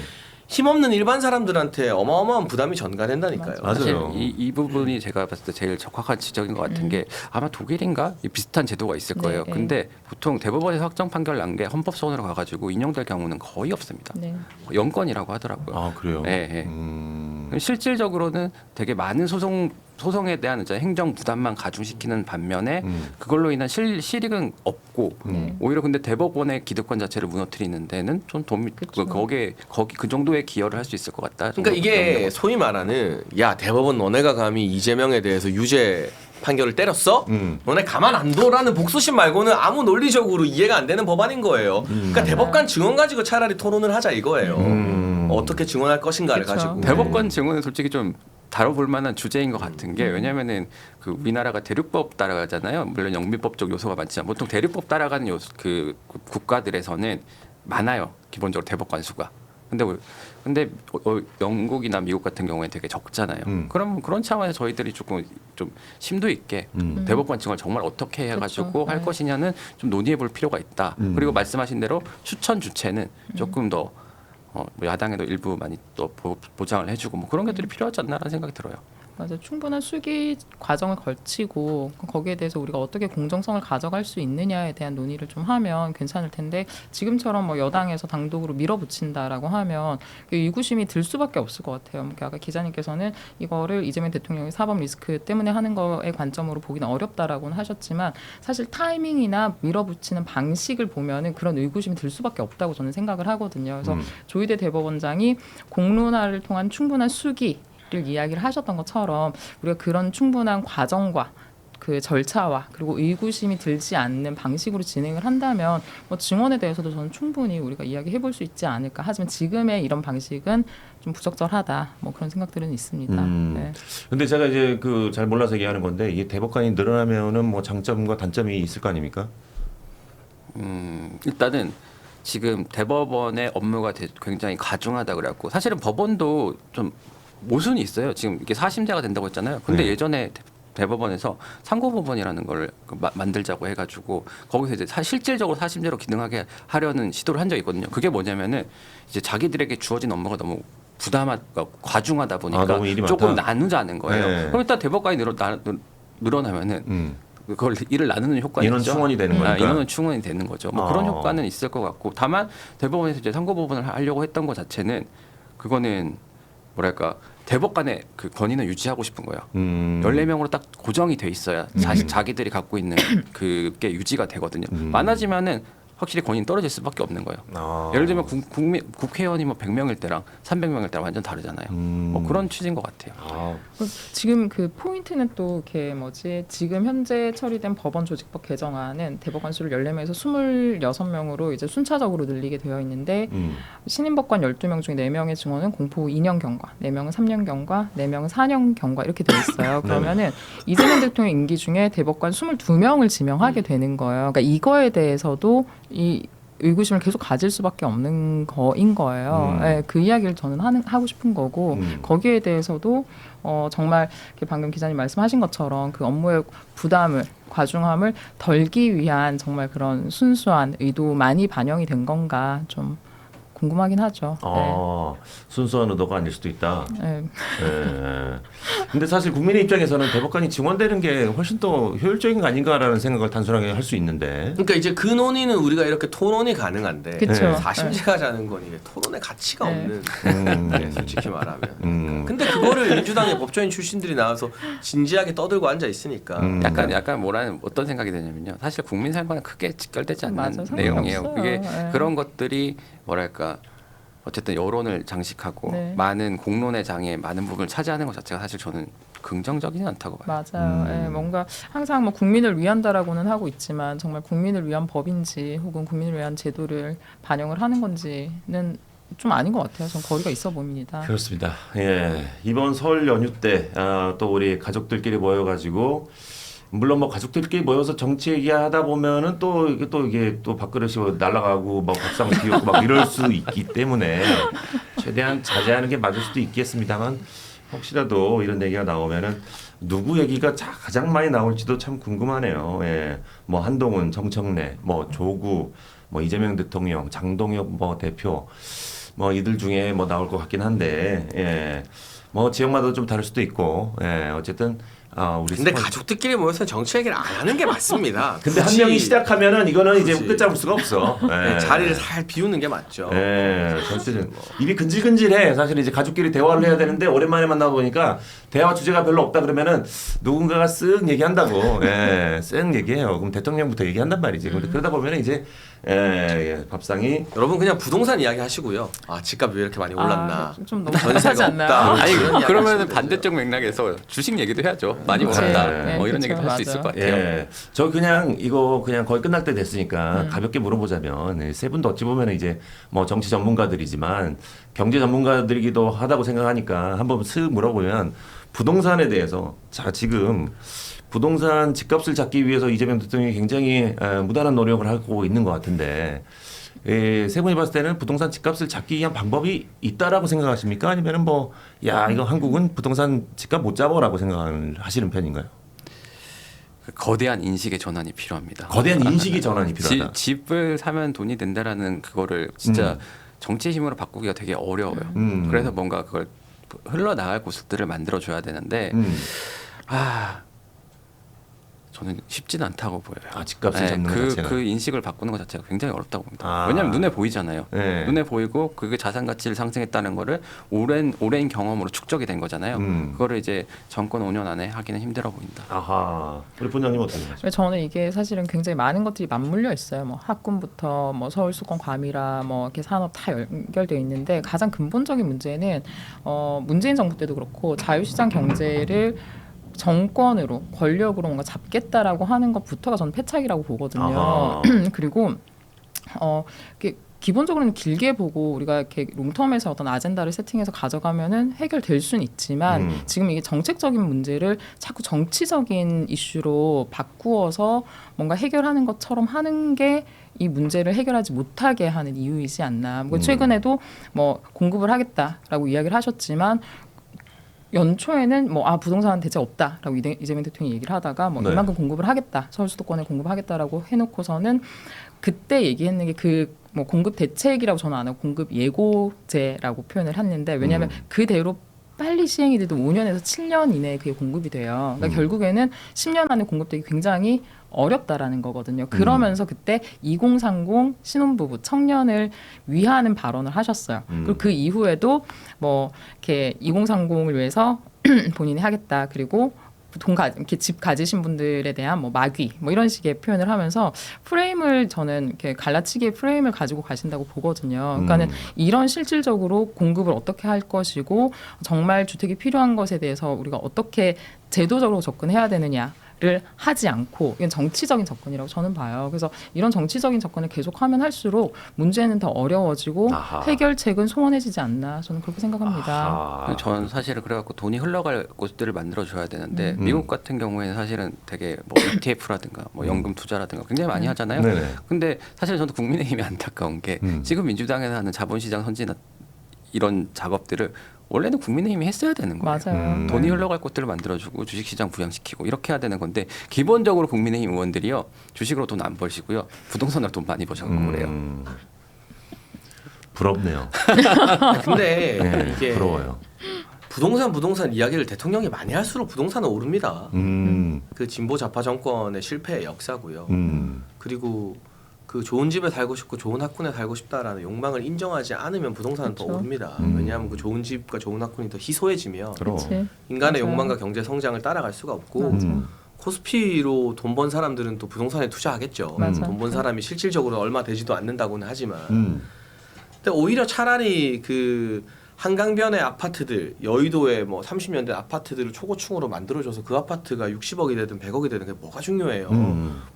힘없는 일반 사람들한테 어마어마한 부담이 전가된다니까요. 맞아요. 사실 이 부분이 제가 봤을 때 제일 적확한 지적인 것 같은 게 아마 독일인가 비슷한 제도가 있을 거예요. 네. 근데 보통 대법원에서 확정 판결 난 게 헌법소원으로 가가지고 인용될 경우는 거의 없습니다. 네. 영권이라고 하더라고요. 아 그래요. 네, 네. 실질적으로는 되게 많은 소송에 대한 이제 행정 부담만 가중시키는 반면에 그걸로 인한 실익은 없고 오히려 근데 대법원의 기득권 자체를 무너뜨리는 데는 좀 도움이 거기 그 정도의 기여를 할 수 있을 것 같다. 그러니까 이게 소위 말하는 야 대법원 너네가 감히 이재명에 대해서 유죄 판결을 때렸어? 너네 가만 안 둬라는 복수심 말고는 아무 논리적으로 이해가 안 되는 법안인 거예요. 그러니까 대법관 증언 가지고 차라리 토론을 하자 이거예요. 어떻게 증언할 것인가를 그쵸. 가지고. 대법관 증언은 솔직히 좀 다뤄볼 만한 주제인 것 같은 게 왜냐면은 그 우리나라가 대륙법 따라가잖아요. 물론 영미법적 요소가 많지만 보통 대륙법 따라가는 그 국가들에서는 많아요. 기본적으로 대법관 수가. 근데 영국이나 미국 같은 경우에 되게 적잖아요. 그럼 그런 차원에서 저희들이 조금 좀 심도 있게 대법관 증언을 정말 어떻게 해가지고 그렇죠. 할 네. 것이냐는 좀 논의해볼 필요가 있다. 그리고 말씀하신 대로 추천 주체는 조금 더 뭐 야당에도 일부 많이 또 보장을 해주고 뭐 그런 것들이 필요하지 않나라는 생각이 들어요. 맞아요. 충분한 수기 과정을 걸치고 거기에 대해서 우리가 어떻게 공정성을 가져갈 수 있느냐에 대한 논의를 좀 하면 괜찮을 텐데 지금처럼 뭐 여당에서 단독으로 밀어붙인다라고 하면 의구심이 들 수밖에 없을 것 같아요. 그러니까 아까 기자님께서는 이거를 이재명 대통령의 사법 리스크 때문에 하는 거의 관점으로 보기는 어렵다라고는 하셨지만 사실 타이밍이나 밀어붙이는 방식을 보면은 그런 의구심이 들 수밖에 없다고 저는 생각을 하거든요. 그래서 조희대 대법원장이 공론화를 통한 충분한 수기 를 이야기를 하셨던 것처럼 우리가 그런 충분한 과정과 그 절차와 그리고 의구심이 들지 않는 방식으로 진행을 한다면 뭐 증언에 대해서도 저는 충분히 우리가 이야기해 볼 수 있지 않을까. 하지만 지금의 이런 방식은 좀 부적절하다. 뭐 그런 생각들은 있습니다. 네. 근데 제가 이제 그 잘 몰라서 얘기하는 건데 이게 대법관이 늘어나면은 뭐 장점과 단점이 있을 거 아닙니까? 일단은 지금 대법원의 업무가 굉장히 가중하다 그래갖고 사실은 법원도 좀 모순이 있어요. 지금 이게 4심제가 된다고 했잖아요. 근데 네. 예전에 대법원에서 상고법원이라는 걸 만들자고 해가지고 거기서 이제 실질적으로 4심제로 기능하게 하려는 시도를 한 적이 있거든요. 그게 뭐냐면은 이제 자기들에게 주어진 업무가 너무 과중하다 보니까 너무 일이 조금 많다. 나누자는 거예요. 네. 그럼 일단 대법관이 늘어나면은 그걸 일을 나누는 효과가 인원 있죠. 충원이 되는 거니까. 인원은 충원이 되는 거죠. 뭐 그런 효과는 있을 것 같고 다만 대법원에서 이제 상고법원을 하려고 했던 것 자체는 그거는 뭐랄까 대법관의 그 권위는 유지하고 싶은 거예요. 14명으로 딱 고정이 돼 있어야 자기들이 갖고 있는 그게 유지가 되거든요. 많아지면은 확실히 권위는 떨어질 수밖에 없는 거예요. 예를 들면 국회의원이 뭐 100명일 때랑 300명일 때랑 완전 다르잖아요. 뭐 그런 취지인 것 같아요. 지금 그 포인트는 또 이렇게 지금 현재 처리된 법원 조직법 개정안은 대법관 수를 14명에서 26명으로 이제 순차적으로 늘리게 되어 있는데 신임법관 12명 중에 4명의 증언은 공포 2년 경과, 4명은 3년 경과, 4명은 4년 경과 이렇게 되어 있어요. 그러면은 이재명 대통령 임기 중에 대법관 22명을 지명하게 되는 거예요. 그러니까 이거에 대해서도 이 의구심을 계속 가질 수밖에 없는 거인 거예요. 네, 그 이야기를 저는 하고 싶은 거고 거기에 대해서도 정말 방금 기자님 말씀하신 것처럼 그 업무의 부담을 과중함을 덜기 위한 정말 그런 순수한 의도만이 반영이 된 건가 좀 궁금하긴 하죠. 순수한 의도가 아닐 수도 있다. 네. 네. 근데 사실 국민의 입장에서는 대법관이 증원되는 게 훨씬 더 효율적인 거 아닌가라는 생각을 단순하게 할 수 있는데. 그러니까 이제 그 논의는 우리가 이렇게 토론이 가능한데 그쵸. 사심제가 자는 건 이게 토론의 가치가 네. 없는 네, 솔직히 말하면. 근데 그거를 민주당의 법조인 출신들이 나와서 진지하게 떠들고 앉아 있으니까. 약간 뭐라는 어떤 생각이 드냐면요. 사실 국민 삶과는 크게 직결되지 않는 맞아, 내용이에요. 상관없어요. 그게 네. 그런 것들이 뭐랄까 어쨌든 여론을 장식하고 네. 많은 공론의 장에 많은 부분을 차지하는 것 자체가 사실 저는 긍정적이지 않다고 봐요. 맞아요. 예, 뭔가 항상 뭐 국민을 위한다라고는 하고 있지만 정말 국민을 위한 법인지 혹은 국민을 위한 제도를 반영을 하는 건지는 좀 아닌 것 같아요. 전 거리가 있어 보입니다. 그렇습니다. 예, 이번 설 연휴 때 또 우리 가족들끼리 모여가지고 물론 뭐 가족들끼리 모여서 정치 얘기하다 보면은 또 이게 또 밥그릇이 날아가고 막 밥상 비우고 막 이럴 수 있기 때문에 최대한 자제하는 게 맞을 수도 있겠습니다만 혹시라도 이런 얘기가 나오면은 누구 얘기가 가장 많이 나올지도 참 궁금하네요. 예, 뭐 한동훈, 정청래, 뭐 조국, 뭐 이재명 대통령, 장동혁 뭐 대표 뭐 이들 중에 뭐 나올 것 같긴 한데 예, 뭐 지역마다 좀 다를 수도 있고 예, 어쨌든. 우리 근데 가족들끼리 모여서 정치 얘기를 안 하는 게 맞습니다. 근데 한 굳이 명이 시작하면은 이거는 이제 그렇지. 끝잡을 수가 없어. 예. 자리를 살 비우는 게 맞죠. 예, 전체적으로 입이 근질근질해. 사실 이제 가족끼리 대화를 해야 되는데 오랜만에 만나 보니까 대화 주제가 별로 없다 그러면은 누군가가 쓱 얘기한다고. 예, 쓱 얘기해요. 그럼 대통령부터 얘기한단 말이지. 근데 그러다 보면은 이제 밥상이 여러분 그냥 부동산 이야기 하시고요. 아 집값 왜 이렇게 많이 올랐나? 좀 너무 전세가 답답하지 않나요? 없다. 아니 이런 이야기 그러면 하시면 반대쪽 맥락에서 주식 얘기도 해야죠. 많이 그치. 올랐다. 네, 뭐 이런 그쵸, 얘기도 할 수 있을 맞아. 것 같아요. 예, 저 그냥 이거 그냥 거의 끝날 때 됐으니까 가볍게 물어보자면 세 분도 어찌 보면 이제 뭐 정치 전문가들이지만 경제 전문가들이기도 하다고 생각하니까 한번 슥 물어보면 부동산에 대해서 자 지금 부동산 집값을 잡기 위해서 이재명 대통령이 굉장히 무단한 노력을 하고 있는 것 같은데 세 분이 봤을 때는 부동산 집값을 잡기 위한 방법이 있다라고 생각하십니까? 아니면은 뭐 야 이거 한국은 부동산 집값 못 잡아라고 생각하시는 편인가요? 그 거대한 인식의 전환이 필요합니다. 거대한 인식이 전환이 필요하다. 집을 사면 돈이 된다라는 그거를 진짜 정치의 힘으로 바꾸기가 되게 어려워요. 그래서 뭔가 그걸 흘러나갈 곳들을 만들어줘야 되는데 저는 쉽지는 않다고 보여요. 집값을 잡는 것 자체가. 그 인식을 바꾸는 것 자체가 굉장히 어렵다고 봅니다. 아. 왜냐하면 눈에 보이잖아요. 네. 눈에 보이고 그게 자산 가치를 상승했다는 거를 오랜 경험으로 축적이 된 거잖아요. 그거를 이제 정권 5년 안에 하기는 힘들어 보인다. 아하. 우리 본장님 어떻게 생각하세요? 저는 이게 사실은 굉장히 많은 것들이 맞물려 있어요. 뭐 학군부터 뭐 서울수권 과밀화, 뭐 이렇게 산업 다 연결되어 있는데 가장 근본적인 문제는 문재인 정부 때도 그렇고 자유시장 경제를 정권으로 권력으로 뭔가 잡겠다라고 하는 것부터가 저는 패착이라고 보거든요. 그리고 이렇게 기본적으로는 길게 보고 우리가 이렇게 롱텀에서 어떤 아젠다를 세팅해서 가져가면은 해결될 수는 있지만 지금 이게 정책적인 문제를 자꾸 정치적인 이슈로 바꾸어서 뭔가 해결하는 것처럼 하는 게 이 문제를 해결하지 못하게 하는 이유이지 않나. 최근에도 뭐 공급을 하겠다라고 이야기를 하셨지만 연초에는 부동산 대책 없다라고 이재명 대통령이 얘기를 하다가 네. 이만큼 공급을 하겠다, 서울 수도권에 공급하겠다라고 해놓고서는 그때 얘기했는 게 그 공급 대책이라고 저는 안 하고 공급 예고제라고 표현을 했는데 왜냐하면 그대로 빨리 시행이 돼도 5년에서 7년 이내에 그게 공급이 돼요. 그러니까 결국에는 10년 안에 공급되기 굉장히 어렵다라는 거거든요. 그러면서 그때 2030 신혼부부 청년을 위하는 발언을 하셨어요. 그리고 그 이후에도 이렇게 2030을 위해서 본인이 하겠다. 그리고 이렇게 집 가지신 분들에 대한 마귀 이런 식의 표현을 하면서 프레임을 저는 이렇게 갈라치기의 프레임을 가지고 가신다고 보거든요. 그러니까는 이런 실질적으로 공급을 어떻게 할 것이고 정말 주택이 필요한 것에 대해서 우리가 어떻게 제도적으로 접근해야 되느냐. 를 하지 않고 이건 정치적인 접근이라고 저는 봐요. 그래서 이런 정치적인 접근을 계속하면 할수록 문제는 더 어려워지고 아하. 해결책은 소원해지지 않나 저는 그렇게 생각합니다. 저는 사실은 그래갖고 돈이 흘러갈 곳들을 만들어줘야 되는데 미국 같은 경우에는 사실은 되게 ETF라든가 연금 투자라든가 굉장히 많이 하잖아요. 네네. 근데 사실 저도 국민의힘이 안타까운 게 지금 민주당에서 하는 자본시장 선진 이런 작업들을 원래는 국민의힘이 했어야 되는 거예요. 맞아요. 돈이 흘러갈 곳들을 만들어주고 주식시장 부양시키고 이렇게 해야 되는 건데 기본적으로 국민의힘 의원들이요 주식으로 돈 안 벌시고요 부동산으로 돈 많이 버셔서 그래요. 부럽네요. 근데 네, 이게 부러워요. 부동산 이야기를 대통령이 많이 할수록 부동산은 오릅니다. 그 진보 좌파 정권의 실패의 역사고요. 그리고 그 좋은 집에 살고 싶고 좋은 학군에 살고 싶다라는 욕망을 인정하지 않으면 부동산은 더 그렇죠. 오릅니다. 왜냐하면 그 좋은 집과 좋은 학군이 더 희소해지면 그치. 인간의 맞아요. 욕망과 경제 성장을 따라갈 수가 없고 맞아. 코스피로 돈 번 사람들은 또 부동산에 투자하겠죠. 맞아. 돈 번 사람이 실질적으로 얼마 되지도 않는다고는 하지만 음. 근데 오히려 차라리 그 한강변의 아파트들, 여의도의 뭐 30년대 아파트들을 초고층으로 만들어줘서 그 아파트가 60억이 되든 100억이 되든 그게 뭐가 중요해요.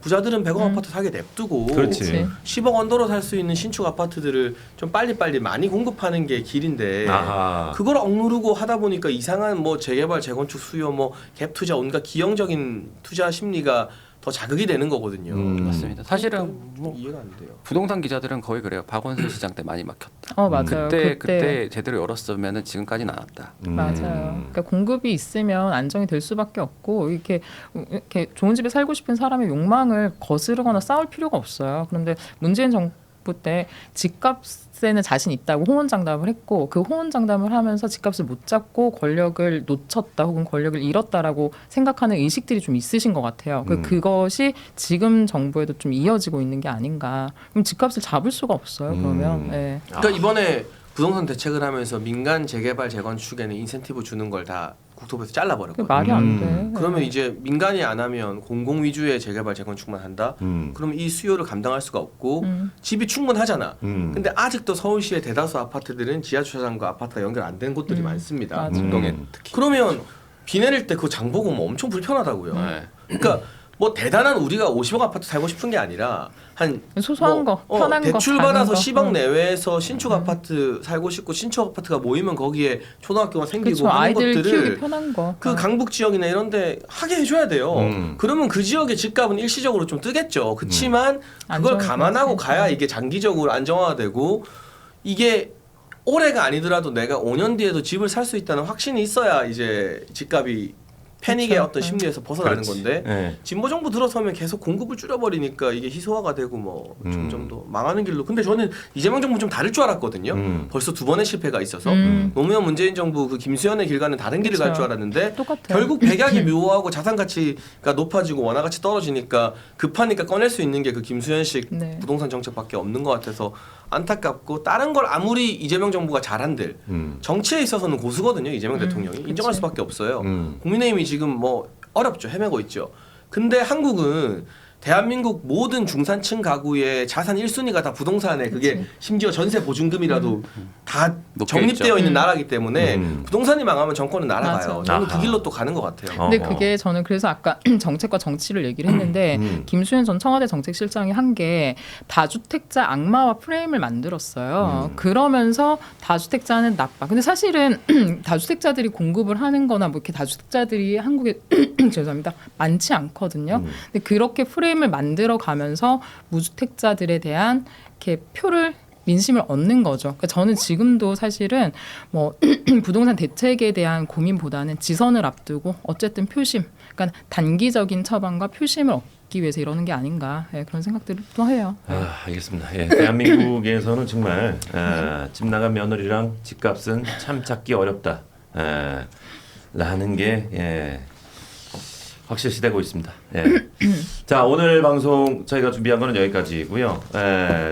부자들은 100억 아파트 사게 냅두고 그렇지. 10억 언더로 살 수 있는 신축 아파트들을 좀 빨리빨리 많이 공급하는 게 길인데 아하. 그걸 억누르고 하다 보니까 이상한 뭐 재개발, 재건축 수요, 뭐 갭 투자, 온갖 기형적인 투자 심리가 더 자극이 되는 거거든요. 맞습니다. 사실은 뭐 이해가 안 돼요. 부동산 기자들은 거의 그래요. 박원순 시장 때 많이 막혔다. 맞아요. 그때 제대로 열었으면은 지금까지는 안 왔다. 맞아요. 그러니까 공급이 있으면 안정이 될 수밖에 없고 이렇게 좋은 집에 살고 싶은 사람의 욕망을 거스르거나 싸울 필요가 없어요. 그런데 문재인 정부 때 집값에는 자신 있다고 호언장담을 했고 그 호언장담을 하면서 집값을 못 잡고 권력을 놓쳤다 혹은 권력을 잃었다라고 생각하는 의식들이 좀 있으신 것 같아요. 그것이 지금 정부에도 좀 이어지고 있는 게 아닌가. 그럼 집값을 잡을 수가 없어요. 그러면. 네. 그러니까 이번에 부동산 대책을 하면서 민간 재개발 재건축에는 인센티브 주는 걸 다 국토부에서 그게 잘라버렸거든요. 말이 안 돼. 그러면 이제 민간이 안 하면 공공 위주의 재개발 재건축만 한다. 그러면 이 수요를 감당할 수가 없고 집이 충분하잖아. 근데 아직도 서울시의 대다수 아파트들은 지하 주차장과 아파트가 연결 안 된 곳들이 많습니다. 맞아. 동에 특히. 그러면 비 내릴 때 그 장 보고 오면 엄청 불편하다고요. 네. 그러니까 뭐 대단한 우리가 50억 아파트 살고 싶은 게 아니라 한 소소한 거, 편한 거, 대출 작은 받아서 거. 10억 내외에서 신축 아파트 살고 싶고 신축 아파트가 모이면 거기에 초등학교가 생기고 그렇죠. 하는 아이들 키우기 것들을 편한 거. 그 강북 지역이나 이런데 하게 해줘야 돼요. 그러면 그 지역의 집값은 일시적으로 좀 뜨겠죠. 그렇지만 그걸 안정이 감안하고 되지. 가야 이게 장기적으로 안정화되고 이게 올해가 아니더라도 내가 5년 뒤에도 집을 살 수 있다는 확신이 있어야 이제 집값이 패닉의 그렇죠. 어떤 심리에서 벗어나는 그렇지. 건데 네. 진보 정부 들어서면 계속 공급을 줄여버리니까 이게 희소화가 되고 뭐 점점 더 망하는 길로. 근데 저는 이재명 정부 좀 다를 줄 알았거든요. 벌써 2번의 실패가 있어서 노무현 문재인 정부 그 김수현의 길과는 다른 길을 갈 그쵸. 줄 알았는데 똑같아요. 결국 백약이 묘하고 자산 가치가 높아지고 원화 가치 떨어지니까 급하니까 꺼낼 수 있는 게 그 김수현식 네. 부동산 정책밖에 없는 것 같아서 안타깝고 다른 걸 아무리 이재명 정부가 잘한들 정치에 있어서는 고수거든요. 이재명 대통령이 인정할 그치. 수밖에 없어요. 국민의힘이 지금 뭐 어렵죠. 헤매고 있죠. 근데 한국은 대한민국 모든 중산층 가구의 자산 1순위가 다 부동산에 그게 심지어 전세 보증금이라도 다 놓여 적립되어 있죠. 있는 나라이기 때문에 부동산이 망하면 정권은 날아가요. 맞아. 저는 아하. 그 길로 또 가는 것 같아요. 근데 그게 저는 그래서 아까 정책과 정치를 얘기를 했는데 김수현 전 청와대 정책실장이 한 게 다주택자 악마화 프레임을 만들었어요. 그러면서 다주택자는 나빠. 근데 사실은 다주택자들이 공급을 하는 거나 뭐 이렇게 다주택자들이 한국에 죄송합니다. 많지 않거든요. 근데 그렇게 프레임을 만들어 가면서 무주택자들에 대한 이렇게 표를 민심을 얻는 거죠. 그러니까 저는 지금도 사실은 뭐 부동산 대책에 대한 고민보다는 지선을 앞두고 어쨌든 표심, 그러니까 단기적인 처방과 표심을 얻기 위해서 이러는 게 아닌가 그런 생각들을 또 해요. 알겠습니다. 예, 대한민국에서는 정말 집 나간 며느리랑 집값은 참 찾기 어렵다. 라는 게 확실시되고 있습니다. 예. 자, 오늘 방송 저희가 준비한 거는 여기까지고요.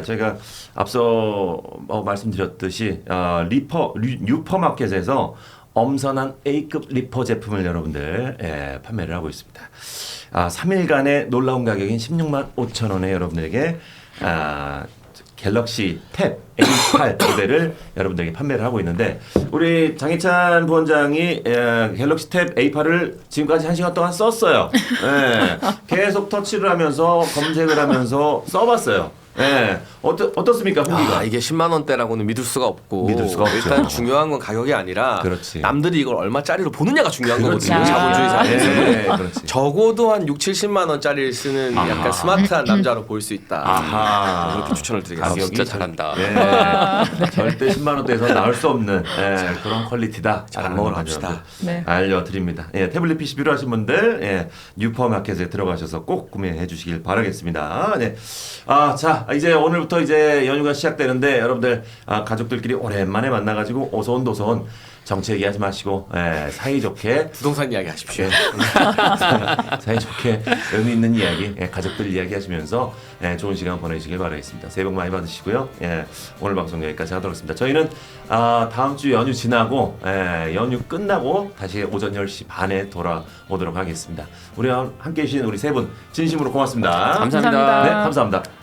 저희가 앞서 말씀드렸듯이 뉴퍼마켓에서 엄선한 A급 리퍼 제품을 여러분들 판매를 하고 있습니다. 3일간의 놀라운 가격인 16만 5천 원에 여러분들에게 갤럭시 탭 A8 모델을 여러분들에게 판매를 하고 있는데 우리 장희찬 부원장이 갤럭시 탭 A8을 지금까지 1시간 동안 썼어요. 계속 터치를 하면서 검색을 하면서 써봤어요. 어떻습니까, 후기가? 이게 10만 원대라고는 믿을 수가 없고 믿을 수가 없죠. 일단 중요한 건 가격이 아니라 그렇지. 남들이 이걸 얼마짜리로 보느냐가 중요한 그렇지. 거거든요. 자본주의 사회에서. 그렇지. 적어도 한 6, 70만 원짜리를 쓰는 약간 스마트한 남자로 보일 수 있다. 아하. 그렇게 추천을 드리겠습니다. 진짜 잘한다. 절대 10만 원대에서 나올 수 없는 그런 퀄리티다. 잘안 먹으러 갑시다. 네. 알려드립니다. 태블릿 PC 필요하신 분들 뉴퍼마켓에 들어가셔서 꼭 구매해 주시길 바라겠습니다. 네. 자 이제 오늘부터 이제 연휴가 시작되는데 여러분들 가족들끼리 오랜만에 만나가지고 오손도손 정치 얘기하지 마시고 사이좋게 부동산 이야기 하십시오. 사이좋게 의미 있는 이야기, 가족들 이야기하시면서 좋은 시간 보내시길 바라겠습니다. 새해 복 많이 받으시고요. 오늘 방송 여기까지 하도록 하겠습니다. 저희는 다음 주 연휴 지나고 연휴 끝나고 다시 오전 10시 반에 돌아오도록 하겠습니다. 우리와 함께해 주신 우리 세 분 진심으로 고맙습니다. 감사합니다. 감사합니다. 네, 감사합니다.